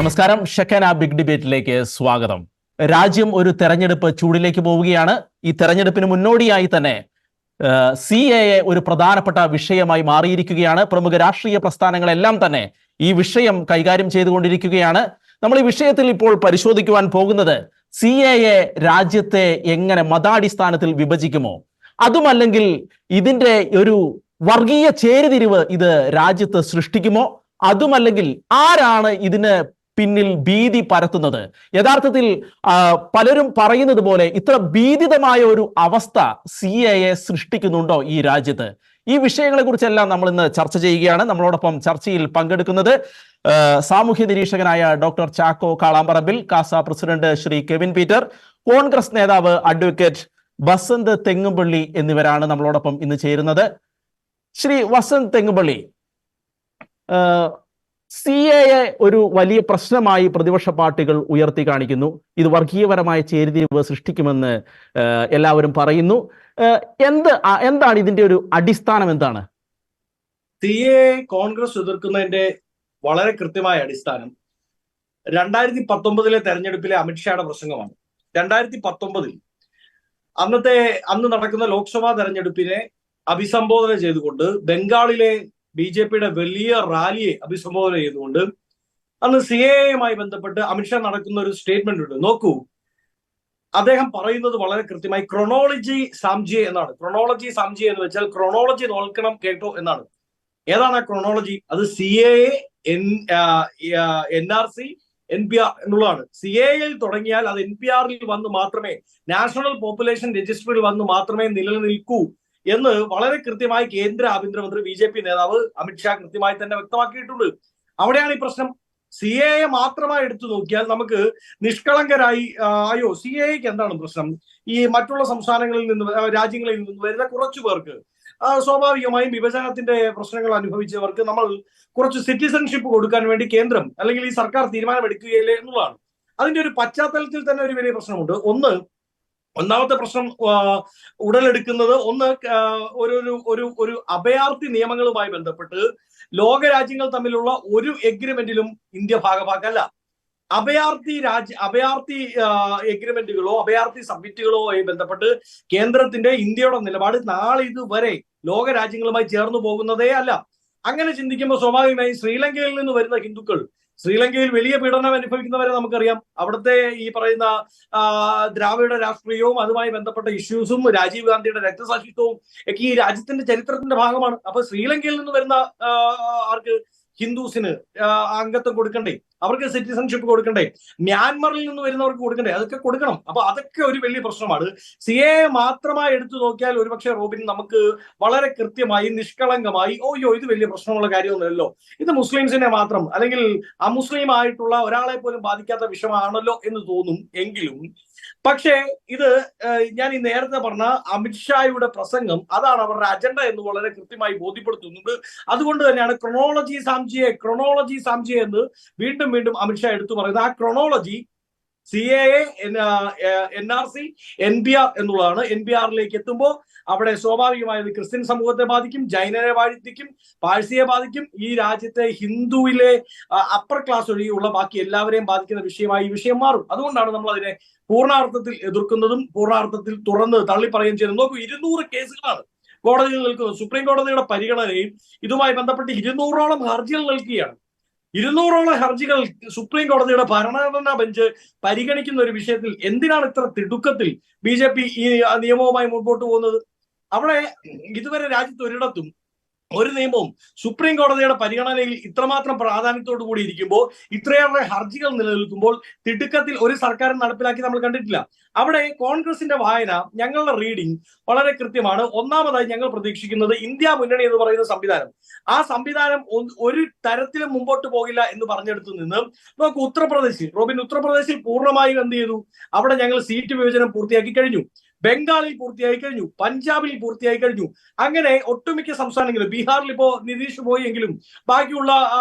നമസ്കാരം. ഷെക്കന ബിഗ് ഡിബേറ്റിലേക്ക് സ്വാഗതം. രാജ്യം ഒരു തെരഞ്ഞെടുപ്പ് ചൂടിലേക്ക് പോവുകയാണ്. ഈ തെരഞ്ഞെടുപ്പിന് മുന്നോടിയായി തന്നെ CAA ഒരു പ്രധാനപ്പെട്ട വിഷയമായി മാറിയിരിക്കുകയാണ്. പ്രമുഖ രാഷ്ട്രീയ പ്രസ്ഥാനങ്ങളെല്ലാം തന്നെ ഈ വിഷയം കൈകാര്യം ചെയ്തുകൊണ്ടിരിക്കുകയാണ്. നമ്മൾ ഈ വിഷയത്തിൽ ഇപ്പോൾ പരിശോധിക്കുവാൻ പോകുന്നത് CAA രാജ്യത്തെ എങ്ങനെ മതാടിസ്ഥാനത്തിൽ വിഭജിക്കുമോ, അതുമല്ലെങ്കിൽ ഇതിന്റെ ഒരു വർഗീയ ചേരിതിരിവ് ഇത് രാജ്യത്ത് സൃഷ്ടിക്കുമോ, അതുമല്ലെങ്കിൽ ആരാണ് ഇതിന് പിന്നിൽ ഭീതി പരത്തുന്നത്. യഥാർത്ഥത്തിൽ പലരും പറയുന്നത് പോലെ ഇത്ര ഭീതിതമായ ഒരു അവസ്ഥ CAA സൃഷ്ടിക്കുന്നുണ്ടോ ഈ രാജ്യത്ത്? ഈ വിഷയങ്ങളെ കുറിച്ചെല്ലാം നമ്മൾ ഇന്ന് ചർച്ച ചെയ്യുകയാണ്. നമ്മളോടൊപ്പം ചർച്ചയിൽ പങ്കെടുക്കുന്നത് സാമൂഹ്യ നിരീക്ഷകനായ doctor Chacko Kalamparambil, CASA president Shri Kevin Peter, Congress നേതാവ് അഡ്വക്കേറ്റ് വസന്ത് തെങ്ങുംപള്ളി എന്നിവരാണ് നമ്മളോടൊപ്പം ഇന്ന് ചേരുന്നത്. ശ്രീ വസന്ത് തെങ്ങുംപള്ളി, CAA ഒരു വലിയ പ്രശ്നമായി പ്രതിപക്ഷ പാർട്ടികൾ ഉയർത്തി കാണിക്കുന്നു. ഇത് വർഗീയപരമായ ചേരിതിരിവ് സൃഷ്ടിക്കുമെന്ന് എല്ലാവരും പറയുന്നു. എന്താണ് ഇതിന്റെ ഒരു അടിസ്ഥാനം? എന്താണ് CAA കോൺഗ്രസ് എതിർക്കുന്നതിന്റെ വളരെ കൃത്യമായ അടിസ്ഥാനം 2019 തെരഞ്ഞെടുപ്പിലെ അമിത്ഷായുടെ പ്രസംഗമാണ്. 2019 അന്ന് നടക്കുന്ന ലോക്സഭാ തെരഞ്ഞെടുപ്പിനെ അഭിസംബോധന ചെയ്തുകൊണ്ട് ബംഗാളിലെ BJPയുടെ വലിയ റാലിയെ അഭിസംബോധന ചെയ്തുകൊണ്ട് അന്ന് CAAയുമായി ബന്ധപ്പെട്ട് അമിത്ഷാ നടക്കുന്ന ഒരു സ്റ്റേറ്റ്മെന്റ് ഉണ്ട്. നോക്കൂ, അദ്ദേഹം പറയുന്നത് വളരെ കൃത്യമായി ക്രോണോളജി സാംജിയെ എന്നാണ്. ക്രോണോളജി സാംജിയെ എന്ന് വെച്ചാൽ ക്രോണോളജി നോക്കണം കേട്ടോ എന്നാണ്. ഏതാണ് ആ ക്രോണോളജി? അത് CAA, NRC, NPR എന്നുള്ളതാണ്. CAAയിൽ തുടങ്ങിയാൽ അത് NPRൽ വന്ന് മാത്രമേ, നാഷണൽ പോപ്പുലേഷൻ രജിസ്റ്ററിൽ വന്ന് മാത്രമേ നിലനിൽക്കൂ എന്ന് വളരെ കൃത്യമായി കേന്ദ്ര ആഭ്യന്തരമന്ത്രി BJP നേതാവ് അമിത്ഷാ കൃത്യമായി തന്നെ വ്യക്തമാക്കിയിട്ടുണ്ട്. അവിടെയാണ് ഈ പ്രശ്നം. CAA മാത്രമായി എടുത്തു നോക്കിയാൽ നമുക്ക് നിഷ്കളങ്കരായി അയ്യോ CAAക്ക് എന്താണ് പ്രശ്നം, ഈ മറ്റുള്ള സംസ്ഥാനങ്ങളിൽ നിന്ന്, രാജ്യങ്ങളിൽ നിന്ന് വരുന്ന കുറച്ചു പേർക്ക്, സ്വാഭാവികമായും വിഭജനത്തിന്റെ പ്രശ്നങ്ങൾ അനുഭവിച്ചവർക്ക് നമ്മൾ കുറച്ച് സിറ്റിസൺഷിപ്പ് കൊടുക്കാൻ വേണ്ടി കേന്ദ്രം അല്ലെങ്കിൽ ഈ സർക്കാർ തീരുമാനമെടുക്കുകയില്ലേ എന്നുള്ളതാണ്. അതിന്റെ ഒരു പശ്ചാത്തലത്തിൽ തന്നെ ഒരു വലിയ പ്രശ്നമുണ്ട്. ഒന്നാമത്തെ പ്രശ്നം ഉടലെടുക്കുന്നത് ഒരു അഭയാർത്ഥി നിയമങ്ങളുമായി ബന്ധപ്പെട്ട് ലോകരാജ്യങ്ങൾ തമ്മിലുള്ള ഒരു എഗ്രിമെന്റിലും ഇന്ത്യ ഭാഗഭാക്കല്ല. അഭയാർത്ഥി എഗ്രിമെന്റുകളോ അഭയാർത്ഥി സബ്മിറ്റുകളോമായി ബന്ധപ്പെട്ട് കേന്ദ്രത്തിന്റെ, ഇന്ത്യയുടെ നിലപാട് നാളെ ഇതുവരെ ലോകരാജ്യങ്ങളുമായി ചേർന്നു പോകുന്നതേ അല്ല. അങ്ങനെ ചിന്തിക്കുമ്പോൾ സ്വാഭാവികമായി ശ്രീലങ്കയിൽ നിന്ന് വരുന്ന ഹിന്ദുക്കൾ, ശ്രീലങ്കയിൽ വലിയ പീഡനം അനുഭവിക്കുന്നവരെ നമുക്കറിയാം. അവിടുത്തെ ഈ പറയുന്ന ദ്രാവിഡ രാഷ്ട്രീയവും അതുമായി ബന്ധപ്പെട്ട ഇഷ്യൂസും രാജീവ് ഗാന്ധിയുടെ രക്തസാക്ഷിത്വവും ഒക്കെ ഈ രാജ്യത്തിന്റെ ചരിത്രത്തിന്റെ ഭാഗമാണ്. അപ്പൊ ശ്രീലങ്കയിൽ നിന്ന് വരുന്ന ഹിന്ദുസിന് അംഗത്വം കൊടുക്കണ്ടേ? അവർക്ക് സിറ്റിസൺഷിപ്പ് കൊടുക്കണ്ടേ? മ്യാൻമറിൽ നിന്ന് വരുന്നവർക്ക് കൊടുക്കണ്ടേ? അതൊക്കെ കൊടുക്കണം. അപ്പൊ അതൊക്കെ ഒരു വലിയ പ്രശ്നമാണ്. CAA മാത്രമായി എടുത്തു നോക്കിയാൽ ഒരുപക്ഷെ റോബിൻ നമുക്ക് വളരെ കൃത്യമായി നിഷ്കളങ്കമായി ഇത് വലിയ പ്രശ്നമുള്ള കാര്യമൊന്നുമല്ലോ, ഇത് മുസ്ലിംസിനെ മാത്രം അല്ലെങ്കിൽ അമുസ്ലിം ആയിട്ടുള്ള ഒരാളെ പോലും ബാധിക്കാത്ത വിഷയമാണല്ലോ എന്ന് തോന്നും. എങ്കിലും പക്ഷേ ഇത് ഞാൻ ഈ നേരത്തെ പറഞ്ഞ അമിത്ഷായുടെ പ്രസംഗം, അതാണ് അവരുടെ അജണ്ട എന്ന് വളരെ കൃത്യമായി ബോധ്യപ്പെടുത്തുന്നുണ്ട്. അതുകൊണ്ട് തന്നെയാണ് ക്രോണോളജി സാംജിയെ എന്ന് വീണ്ടും അമിത്ഷാ എടുത്തു പറയുന്നത്. ആ ക്രോണോളജി CAA, NRC, NPR എന്നുള്ളതാണ്. NPRലേക്ക് എത്തുമ്പോൾ അവിടെ സ്വാഭാവികമായത് ക്രിസ്ത്യൻ സമൂഹത്തെ ബാധിക്കും, ജൈനരെ ബാധിക്കും, പാഴ്സിയെ ബാധിക്കും, ഈ രാജ്യത്തെ ഹിന്ദുവിലെ അപ്പർ ക്ലാസ് ഒഴികെയുള്ള ബാക്കി എല്ലാവരെയും ബാധിക്കുന്ന വിഷയമായി ഈ വിഷയം മാറും. അതുകൊണ്ടാണ് നമ്മൾ അതിനെ പൂർണ്ണാർത്ഥത്തിൽ എതിർക്കുന്നതും പൂർണ്ണാർത്ഥത്തിൽ തുറന്ന് തള്ളിപ്പറയുകയും ചെയ്യുന്നത്. നോക്കൂ, 200 കേസുകളാണ് കോടതിയിൽ നിൽക്കുന്നത്. സുപ്രീം കോടതിയുടെ പരിഗണനയും ഇതുമായി ബന്ധപ്പെട്ട് 200ഓളം ഹർജികൾ നിൽക്കുകയാണ്. 200ഓളം ഹർജികൾ സുപ്രീം കോടതിയുടെ ഭരണഘടനാ ബെഞ്ച് പരിഗണിക്കുന്ന ഒരു വിഷയത്തിൽ എന്തിനാണ് ഇത്ര തിടുക്കത്തിൽ BJP ഈ നിയമവുമായി മുൻപോട്ട് പോകുന്നത്? അവിടെ ഇതുവരെ രാജ്യത്ത് ഒരിടത്തും ഒരു നിയമവും സുപ്രീം കോടതിയുടെ പരിഗണനയിൽ ഇത്രമാത്രം പ്രാധാന്യത്തോടു കൂടി ഇരിക്കുമ്പോൾ, ഇത്രയേറെ ഹർജികൾ നിലനിൽക്കുമ്പോൾ തിടുക്കത്തിൽ ഒരു സർക്കാരും നടപ്പിലാക്കി നമ്മൾ കണ്ടിട്ടില്ല. അവിടെ കോൺഗ്രസിന്റെ വായന, ഞങ്ങളുടെ റീഡിംഗ് വളരെ കൃത്യമാണ്. ഒന്നാമതായി ഞങ്ങൾ പ്രതീക്ഷിക്കുന്നത് ഇന്ത്യ മുന്നണി എന്ന് പറയുന്ന സംവിധാനം, ആ സംവിധാനം ഒരു തരത്തിലും മുമ്പോട്ട് പോകില്ല എന്ന് പറഞ്ഞെടുത്തു നിന്ന് നമുക്ക് ഉത്തർപ്രദേശിൽ പൂർണ്ണമായും എന്ത് ചെയ്തു? അവിടെ ഞങ്ങൾ സീറ്റ് വിഭജനം പൂർത്തിയാക്കി കഴിഞ്ഞു. ബംഗാളിൽ പൂർത്തിയായി കഴിഞ്ഞു, പഞ്ചാബിൽ പൂർത്തിയായി കഴിഞ്ഞു. അങ്ങനെ ഒട്ടുമിക്ക സംസ്ഥാനങ്ങളും, ബീഹാറിൽ ഇപ്പോ നിതീഷ് പോയെങ്കിലും ബാക്കിയുള്ള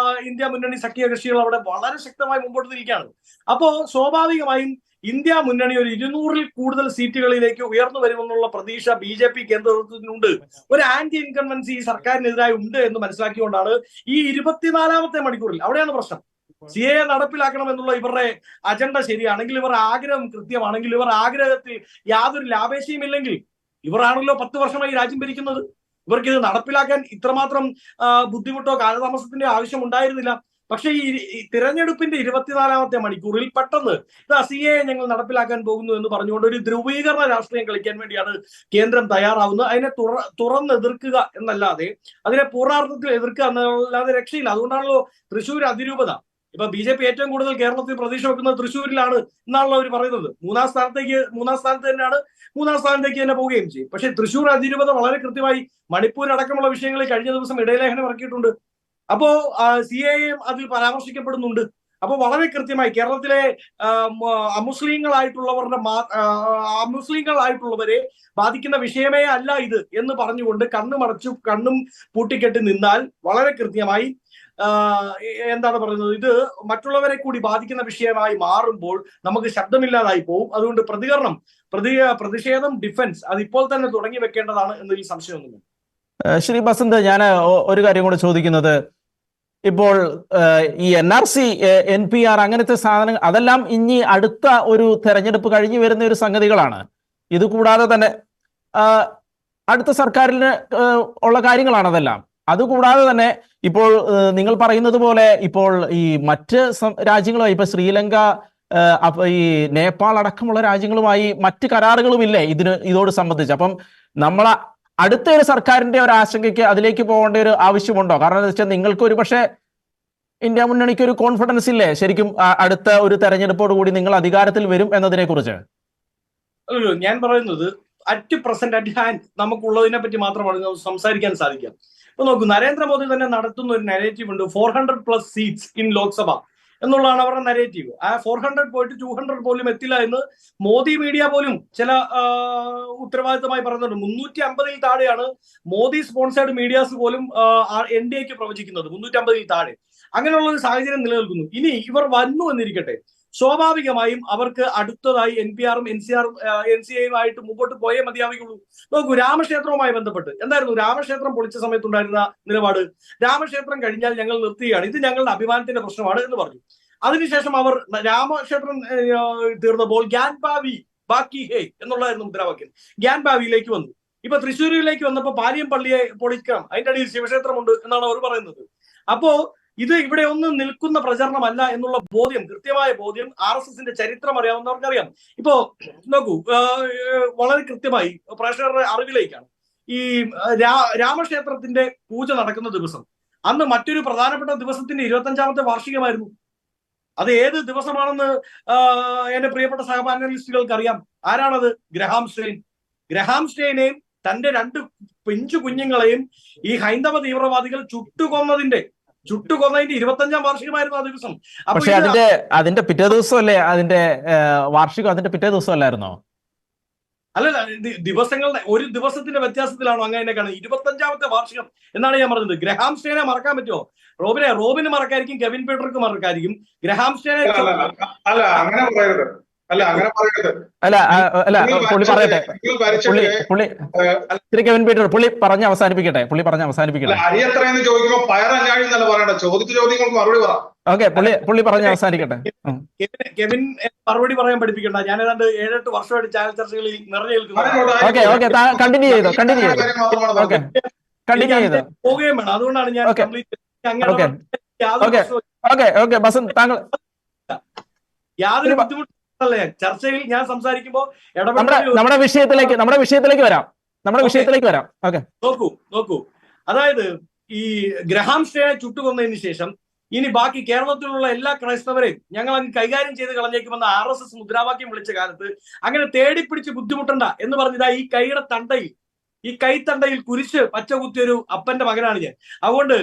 ഇന്ത്യ മുന്നണി സഖ്യകക്ഷികൾ അവിടെ വളരെ ശക്തമായി മുമ്പോട്ട് നിൽക്കുകയാണ്. അപ്പോ സ്വാഭാവികമായും ഇന്ത്യ മുന്നണി ഒരു 200-ൽ കൂടുതൽ സീറ്റുകളിലേക്ക് ഉയർന്നു വരുമെന്നുള്ള പ്രതീക്ഷ BJP കേന്ദ്രത്തിനുണ്ട്. ഒരു ആന്റി ഇൻകൺവൻസി സർക്കാരിനെതിരായി ഉണ്ട് എന്ന് മനസ്സിലാക്കിക്കൊണ്ടാണ് ഈ 24-ാമത്തെ മണിക്കൂറിൽ, അവിടെയാണ് പ്രശ്നം, CAA നടപ്പിലാക്കണം എന്നുള്ള ഇവരുടെ അജണ്ട ശരിയാണെങ്കിൽ, ഇവർ ആഗ്രഹം കൃത്യമാണെങ്കിൽ, ഇവർ ആഗ്രഹത്തിൽ യാതൊരു ലാഭേശയും ഇല്ലെങ്കിൽ, ഇവരാണല്ലോ 10 വർഷമായി രാജ്യം ഭരിക്കുന്നത്. ഇവർക്ക് ഇത് നടപ്പിലാക്കാൻ ഇത്രമാത്രം ബുദ്ധിമുട്ടോ കാലതാമസത്തിന്റെ ആവശ്യം ഉണ്ടായിരുന്നില്ല. പക്ഷേ ഈ തിരഞ്ഞെടുപ്പിന്റെ 24ാമത്തെ മണിക്കൂറിൽ പെട്ടെന്ന് CAA ഞങ്ങൾ നടപ്പിലാക്കാൻ പോകുന്നു എന്ന് പറഞ്ഞുകൊണ്ട് ഒരു ധ്രുവീകരണ രാഷ്ട്രീയം കളിക്കാൻ വേണ്ടിയാണ് കേന്ദ്രം തയ്യാറാവുന്നത്. അതിനെ തുറന്നെതിർക്കുക എന്നല്ലാതെ, അതിനെ പൂർണ്ണാർത്ഥത്തിൽ എതിർക്കുക എന്നല്ലാതെ രക്ഷയില്ല. അതുകൊണ്ടാണല്ലോ തൃശ്ശൂർ അതിരൂപത, ഇപ്പൊ BJP ഏറ്റവും കൂടുതൽ കേരളത്തിൽ പ്രതീക്ഷ വെക്കുന്നത് തൃശ്ശൂരിലാണ് എന്നാണല്ലോ അവർ പറയുന്നത്. മൂന്നാം സ്ഥാനത്ത് തന്നെ പോവുകയും ചെയ്യും. പക്ഷെ തൃശ്ശൂർ അതിരൂപത വളരെ കൃത്യമായി മണിപ്പൂർ അടക്കമുള്ള വിഷയങ്ങളിൽ കഴിഞ്ഞ ദിവസം ഇടയലേഖനം ഇറക്കിയിട്ടുണ്ട്. അപ്പോ CAA അതിൽ പരാമർശിക്കപ്പെടുന്നുണ്ട്. അപ്പോൾ വളരെ കൃത്യമായി കേരളത്തിലെ അമുസ്ലിങ്ങളായിട്ടുള്ളവരെ ബാധിക്കുന്ന വിഷയമേ അല്ല ഇത് എന്ന് പറഞ്ഞുകൊണ്ട് കണ്ണും പൂട്ടിക്കെട്ടി നിന്നാൽ വളരെ കൃത്യമായി എന്താണ് പറയുന്നത്, ഇത് മറ്റുള്ളവരെ കൂടി ബാധിക്കുന്ന വിഷയമായി മാറുമ്പോൾ നമുക്ക് ശബ്ദമില്ലാതായി പോകും. അതുകൊണ്ട് പ്രതിഷേധം, ഡിഫൻസ് അതിപ്പോൾ തന്നെ തുടങ്ങി വെക്കേണ്ടതാണ് എന്നതിൽ സംശയമൊന്നുമില്ല. ശ്രീ ബസന്ത്, ഞാൻ ഒരു കാര്യം കൂടെ ചോദിക്കുന്നത്, ഇപ്പോൾ ഈ NRC, NPR അങ്ങനത്തെ സാധനങ്ങൾ അതെല്ലാം ഇനി അടുത്ത ഒരു തെരഞ്ഞെടുപ്പ് കഴിഞ്ഞു വരുന്ന ഒരു സംഗതികളാണ്. ഇത് കൂടാതെ തന്നെ അടുത്ത സർക്കാരിന് ഉള്ള കാര്യങ്ങളാണ് അതെല്ലാം. അതുകൂടാതെ തന്നെ ഇപ്പോൾ നിങ്ങൾ പറയുന്നത് പോലെ ഇപ്പോൾ ഈ മറ്റ് രാജ്യങ്ങളുമായി, ഇപ്പൊ ശ്രീലങ്ക, ഈ നേപ്പാൾ അടക്കമുള്ള രാജ്യങ്ങളുമായി മറ്റ് കരാറുകളുമില്ലേ ഇതോട് സംബന്ധിച്ച്? അപ്പം നമ്മളെ അടുത്ത ഒരു സർക്കാരിന്റെ ഒരു ആശങ്കയ്ക്ക് അതിലേക്ക് പോകേണ്ട ഒരു ആവശ്യമുണ്ടോ? കാരണം എന്താ വെച്ചാൽ നിങ്ങൾക്ക് ഒരു പക്ഷേ ഇന്ത്യ മുന്നണിക്ക് ഒരു കോൺഫിഡൻസ് ഇല്ലേ ശരിക്കും അടുത്ത ഒരു തെരഞ്ഞെടുപ്പോട് കൂടി നിങ്ങൾ അധികാരത്തിൽ വരും എന്നതിനെ കുറിച്ച്? ഞാൻ പറയുന്നത് അറ്റ് പ്രസന്റ് അറ്റ് ഹാൻഡ് നമുക്കുള്ളതിനെ പറ്റി മാത്രമാണ് സംസാരിക്കാൻ സാധിക്കുക. ഇപ്പൊ നോക്കൂ, നരേന്ദ്രമോദി തന്നെ നടത്തുന്ന ഒരു നരേറ്റീവ് ഉണ്ട്, 400+ സീറ്റ്സ് ഇൻ ലോക്സഭ എന്നുള്ളതാണ് അവരുടെ നരേറ്റീവ്. ആ 400 പോയിട്ട് 200 പോലും എത്തില്ല എന്ന് മോദി മീഡിയ പോലും ചില ഉത്തരവാദിത്തമായി പറയുന്നുണ്ട്. 350-ൽ താഴെയാണ് മോദി സ്പോൺസേർഡ് മീഡിയാസ് പോലും NDAക്ക് പ്രവചിക്കുന്നത്, 350-ൽ താഴെ. അങ്ങനെയുള്ള ഒരു സാഹചര്യം നിലനിൽക്കുന്നു. ഇനി ഇവർ വന്നു എന്നിരിക്കട്ടെ, സ്വാഭാവികമായും അവർക്ക് അടുത്തതായി NPRും NCAയുമായിട്ട് മുമ്പോട്ട് പോയേ മതിയാവുകയുള്ളൂ. നോക്കൂ, രാമക്ഷേത്രവുമായി ബന്ധപ്പെട്ട് എന്തായിരുന്നു രാമക്ഷേത്രം പൊളിച്ച സമയത്തുണ്ടായിരുന്ന നിലപാട്? രാമക്ഷേത്രം കഴിഞ്ഞാൽ ഞങ്ങൾ നിർത്തുകയാണ്, ഇത് ഞങ്ങളുടെ അഭിമാനത്തിന്റെ പ്രശ്നമാണ് എന്ന് പറഞ്ഞു. അതിനുശേഷം അവർ രാമക്ഷേത്രം തീർന്നപ്പോൾ ഗ്യാൻ ഭാവി ബാക്കി ഹേ എന്നുള്ളതായിരുന്നു മുദ്രാവാക്യം. ഗ്യാൻ ഭാവിയിലേക്ക് വന്നു. ഇപ്പൊ തൃശ്ശൂരിലേക്ക് വന്നപ്പോൾ പാലിയം പള്ളിയെ പൊളിക്കണം, അതിന്റെ അടിയിൽ ശിവക്ഷേത്രമുണ്ട് എന്നാണ് അവർ പറയുന്നത്. അപ്പോ ഇത് ഇവിടെ ഒന്നും നിൽക്കുന്ന പ്രചരണമല്ല എന്നുള്ള ബോധ്യം, കൃത്യമായ ബോധ്യം RSSന്റെ ചരിത്രം അറിയാവുന്നവർക്കറിയാം. ഇപ്പോ നോക്കൂ, വളരെ കൃത്യമായി പ്രേക്ഷകരുടെ അറിവിലേക്കാണ്, ഈ രാമക്ഷേത്രത്തിന്റെ പൂജ നടക്കുന്ന ദിവസം അന്ന് മറ്റൊരു പ്രധാനപ്പെട്ട ദിവസത്തിന്റെ 25ാമത്തെ വാർഷികമായിരുന്നു. അത് ഏത് ദിവസമാണെന്ന് എന്റെ പ്രിയപ്പെട്ട സഹപാനലിസ്റ്റുകൾക്ക് അറിയാം. ആരാണത്? ഗ്രഹാം സ്റ്റെയിനെയും തന്റെ 2 പിഞ്ചു കുഞ്ഞുങ്ങളെയും ഈ ഹൈന്ദവ തീവ്രവാദികൾ ചുട്ടുകൊന്നതിന്റെ 25ാം വാർഷികമായിരുന്നു ആ ദിവസം. പക്ഷെ അതിന്റെ പിറ്റേ ദിവസമല്ലേ അതിന്റെ വാർഷികം? അതിന്റെ പിറ്റേ ദിവസം അല്ലായിരുന്നോ? അല്ലല്ല, ദിവസങ്ങളുടെ ഒരു ദിവസത്തിന്റെ വ്യത്യാസത്തിലാണോ അങ്ങനെ കാണുന്നത്? 25ാമത്തെ വാർഷികം എന്നാണ് ഞാൻ പറഞ്ഞത്. ഗ്രഹാം സ്റ്റെയിനെ മറക്കാൻ പറ്റുമോ? റോബിന് മറക്കായിരിക്കും, കെവിൻ പീറ്റർക്ക് മറക്കായിരിക്കും. ഗ്രഹാം സ്റ്റെയിനെ അങ്ങനെ പറയരുത്. പുള്ളി പറയട്ടെ. കെവിൻ പീറ്റർ പുള്ളി പറഞ്ഞ് അവസാനിപ്പിക്കട്ടെ. അരിയത്രയെന്ന് ചോദിക്കുമ്പോ പയറഞ്ഞാഴി എന്നല്ല പറയണ്ട, ചോദിച്ച ചോദ്യങ്ങൾക്ക് മറുപടി പറ. ഓക്കെ, പുള്ളി പറഞ്ഞ് അവസാനിക്കട്ടെ. കെവിൻ മറുപടി പറയാൻ പഠിപ്പിക്കണ്ട. ഞാൻ ഏതാണ്ട് 7-8 വർഷമായിട്ട് ചാനൽ ചർച്ചകളിൽ നിറഞ്ഞു നിൽക്കുന്നു. കണ്ടിന്യൂ ചെയ്തോ. പോവുകയും വേണം. അതുകൊണ്ടാണ് ഞാൻ ബസന്ത്, താങ്കൾ യാതൊരു ബുദ്ധിമുട്ടും ചർച്ചയിൽ ഞാൻ സംസാരിക്കുമ്പോൾ നമ്മുടെ വിഷയത്തിലേക്ക് വരാം. നോക്കൂ, അതായത് ഈ ഗ്രഹാം സ്റ്റെയിനെ ചുട്ടുകൊന്നതിന് ശേഷം ഇനി ബാക്കി കേരളത്തിലുള്ള എല്ലാ ക്രൈസ്തവരെയും ഞങ്ങൾ അങ്ങ് കൈകാര്യം ചെയ്ത് കളഞ്ഞേക്കുമെന്ന് RSS മുദ്രാവാക്യം വിളിച്ച കാലത്ത് അങ്ങനെ തേടിപ്പിടിച്ച് ബുദ്ധിമുട്ടണ്ട എന്ന് പറഞ്ഞതാ ഈ കൈത്തണ്ടയിൽ കുരിശ് പച്ചകുത്തിയൊരു അപ്പന്റെ മകനാണ് ഞാൻ. അതുകൊണ്ട്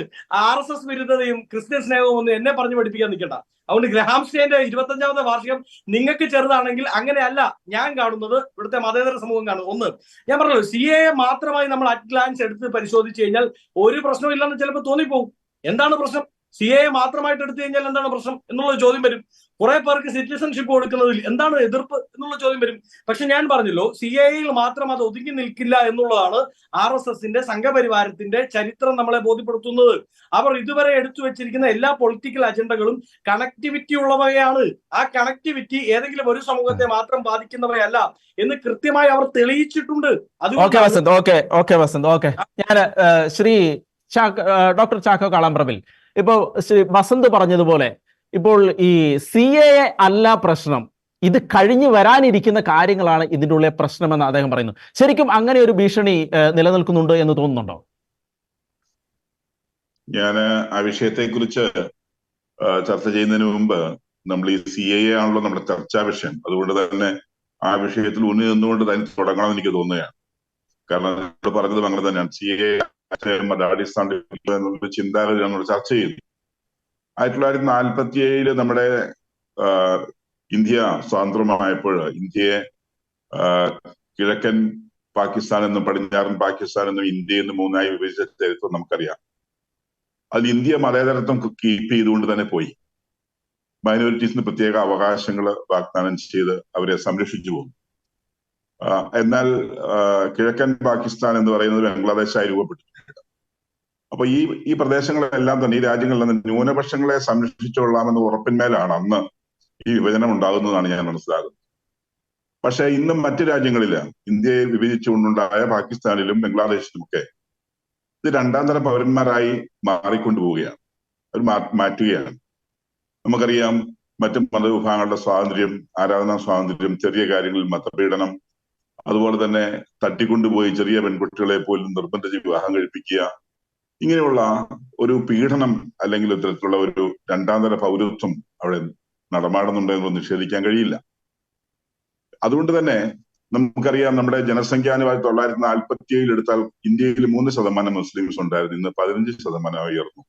RSS വിരുദ്ധതയും ക്രിസ്ത്യൻ സ്നേഹവും ഒന്നും എന്നെ പറഞ്ഞു പഠിപ്പിക്കാൻ നിൽക്കണ്ട. അതുകൊണ്ട് ഗ്രഹാം സ്റ്റെയിന്റെ 25ാമത്തെ വാർഷികം നിങ്ങൾക്ക് ചെറുതാണെങ്കിൽ അങ്ങനെയല്ല ഞാൻ കാണുന്നത്, ഇവിടുത്തെ മതേതര സമൂഹം കാണുന്നത്. ഒന്ന്, ഞാൻ പറഞ്ഞല്ലോ, CAA മാത്രമായി നമ്മൾ അറ്റ് ഗ്ലാൻസ് എടുത്ത് പരിശോധിച്ചു കഴിഞ്ഞാൽ ഒരു പ്രശ്നവും ഇല്ലെന്ന് ചിലപ്പോൾ തോന്നിപ്പോകും. എന്താണ് പ്രശ്നം? CAA മാത്രമായിട്ട് എടുത്തു കഴിഞ്ഞാൽ എന്താണ് പ്രശ്നം എന്നുള്ള ചോദ്യം വരും. കുറെ പേർക്ക് സിറ്റിസൺഷിപ്പ് കൊടുക്കുന്നതിൽ എന്താണ് എതിർപ്പ് എന്നുള്ള ചോദ്യം വരും. പക്ഷെ ഞാൻ പറഞ്ഞല്ലോ, CAAയിൽ മാത്രം അത് ഒതുങ്ങി നിൽക്കില്ല എന്നുള്ളതാണ് RSSന്റെ സംഘപരിവാരത്തിന്റെ ചരിത്രം നമ്മളെ ബോധ്യപ്പെടുത്തുന്നത്. അവർ ഇതുവരെ എടുത്തു വെച്ചിരിക്കുന്ന എല്ലാ പൊളിറ്റിക്കൽ അജണ്ടകളും കണക്ടിവിറ്റി ഉള്ളവയാണ്. ആ കണക്ടിവിറ്റി ഏതെങ്കിലും ഒരു സമൂഹത്തെ മാത്രം ബാധിക്കുന്നവയല്ല എന്ന് കൃത്യമായി അവർ തെളിയിച്ചിട്ടുണ്ട്. വസന്ത്, ഞാൻ ശ്രീ ഡോക്ടർ ചാക്കോ കാളാമ്പ്രവിൽ, ഇപ്പോ ശ്രീ വസന്ത് പറഞ്ഞതുപോലെ ഇപ്പോൾ ഈ CAA അല്ല പ്രശ്നം, ഇത് കഴിഞ്ഞു വരാനിരിക്കുന്ന കാര്യങ്ങളാണ് ഇതിൻ്റെ ഉള്ളിലെ പ്രശ്നമെന്ന് അദ്ദേഹം പറയുന്നു. ശരിക്കും അങ്ങനെ ഒരു ഭീഷണി നിലനിൽക്കുന്നുണ്ട് എന്ന് തോന്നുന്നുണ്ടോ? ഞാൻ ആ വിഷയത്തെക്കുറിച്ച് ചർച്ച ചെയ്യുന്നതിന് മുമ്പ് നമ്മൾ ഈ CAA ആണല്ലോ നമ്മുടെ ചർച്ചാ വിഷയം. അതുകൊണ്ട് തന്നെ ആ വിഷയത്തിൽ ഊന്നി നിന്നുകൊണ്ട് തന്നെ തുടങ്ങണമെന്ന് എനിക്ക് തോന്നുകയാണ്. കാരണം നിങ്ങൾ പറഞ്ഞതും അങ്ങനെ തന്നെയാണ്. CAA അടിസ്ഥാന എന്നുള്ള ചിന്താഗതി നമ്മൾ ചർച്ച ചെയ്തു. 1947 നമ്മുടെ ഇന്ത്യ സ്വതന്ത്രമായപ്പോൾ ഇന്ത്യയെ കിഴക്കൻ പാകിസ്ഥാൻ എന്നും പടിഞ്ഞാറൻ പാകിസ്ഥാൻ എന്നും ഇന്ത്യ എന്നും മൂന്നായി വിഭജിച്ച ചരിത്രം നമുക്കറിയാം. അതിൽ ഇന്ത്യ മതേതരത്വം കീപ്പ് ചെയ്തുകൊണ്ട് തന്നെ പോയി. മൈനോറിറ്റീസിന് പ്രത്യേക അവകാശങ്ങൾ വാഗ്ദാനം ചെയ്ത് അവരെ സംരക്ഷിച്ചു പോകും. എന്നാൽ കിഴക്കൻ പാകിസ്ഥാൻ എന്ന് പറയുന്നത് ബംഗ്ലാദേശായി രൂപപ്പെട്ടിട്ടുണ്ട്. അപ്പൊ ഈ പ്രദേശങ്ങളെല്ലാം തന്നെ, ഈ രാജ്യങ്ങളിൽ നിന്ന് ന്യൂനപക്ഷങ്ങളെ സംരക്ഷിച്ചുകൊള്ളാമെന്ന ഉറപ്പിന്മേലാണ് അന്ന് ഈ വിഭജനം ഉണ്ടാകുന്നതാണ് ഞാൻ മനസ്സിലാകുന്നത്. പക്ഷെ ഇന്നും മറ്റു രാജ്യങ്ങളില് ഇന്ത്യയെ വിഭജിച്ചുകൊണ്ടുണ്ടായ പാകിസ്ഥാനിലും ബംഗ്ലാദേശിലുമൊക്കെ ഇത് രണ്ടാം തരം പൗരന്മാരായി മാറിക്കൊണ്ടുപോവുകയാണ്, അവർ മാറ്റുകയാണ്. നമുക്കറിയാം, മറ്റു മതവിഭാഗങ്ങളുടെ സ്വാതന്ത്ര്യം, ആരാധനാ സ്വാതന്ത്ര്യം, ചെറിയ കാര്യങ്ങളിൽ മതപീഡനം, അതുപോലെ തന്നെ തട്ടിക്കൊണ്ടുപോയി ചെറിയ പെൺകുട്ടികളെ പോലും നിർബന്ധിച്ച് വിവാഹം കഴിപ്പിക്കുക, ഇങ്ങനെയുള്ള ഒരു പീഡനം അല്ലെങ്കിൽ ഇത്തരത്തിലുള്ള ഒരു രണ്ടാം തര പൗരത്വം അവിടെ നടമാടുന്നുണ്ടെന്ന് നിഷേധിക്കാൻ കഴിയില്ല. അതുകൊണ്ട് തന്നെ നമുക്കറിയാം, നമ്മുടെ ജനസംഖ്യാനുപാതി 1947 എടുത്താൽ ഇന്ത്യയിൽ 3% മുസ്ലിംസ് ഉണ്ടായിരുന്നു. ഇന്ന് 15% ഉയർന്നു.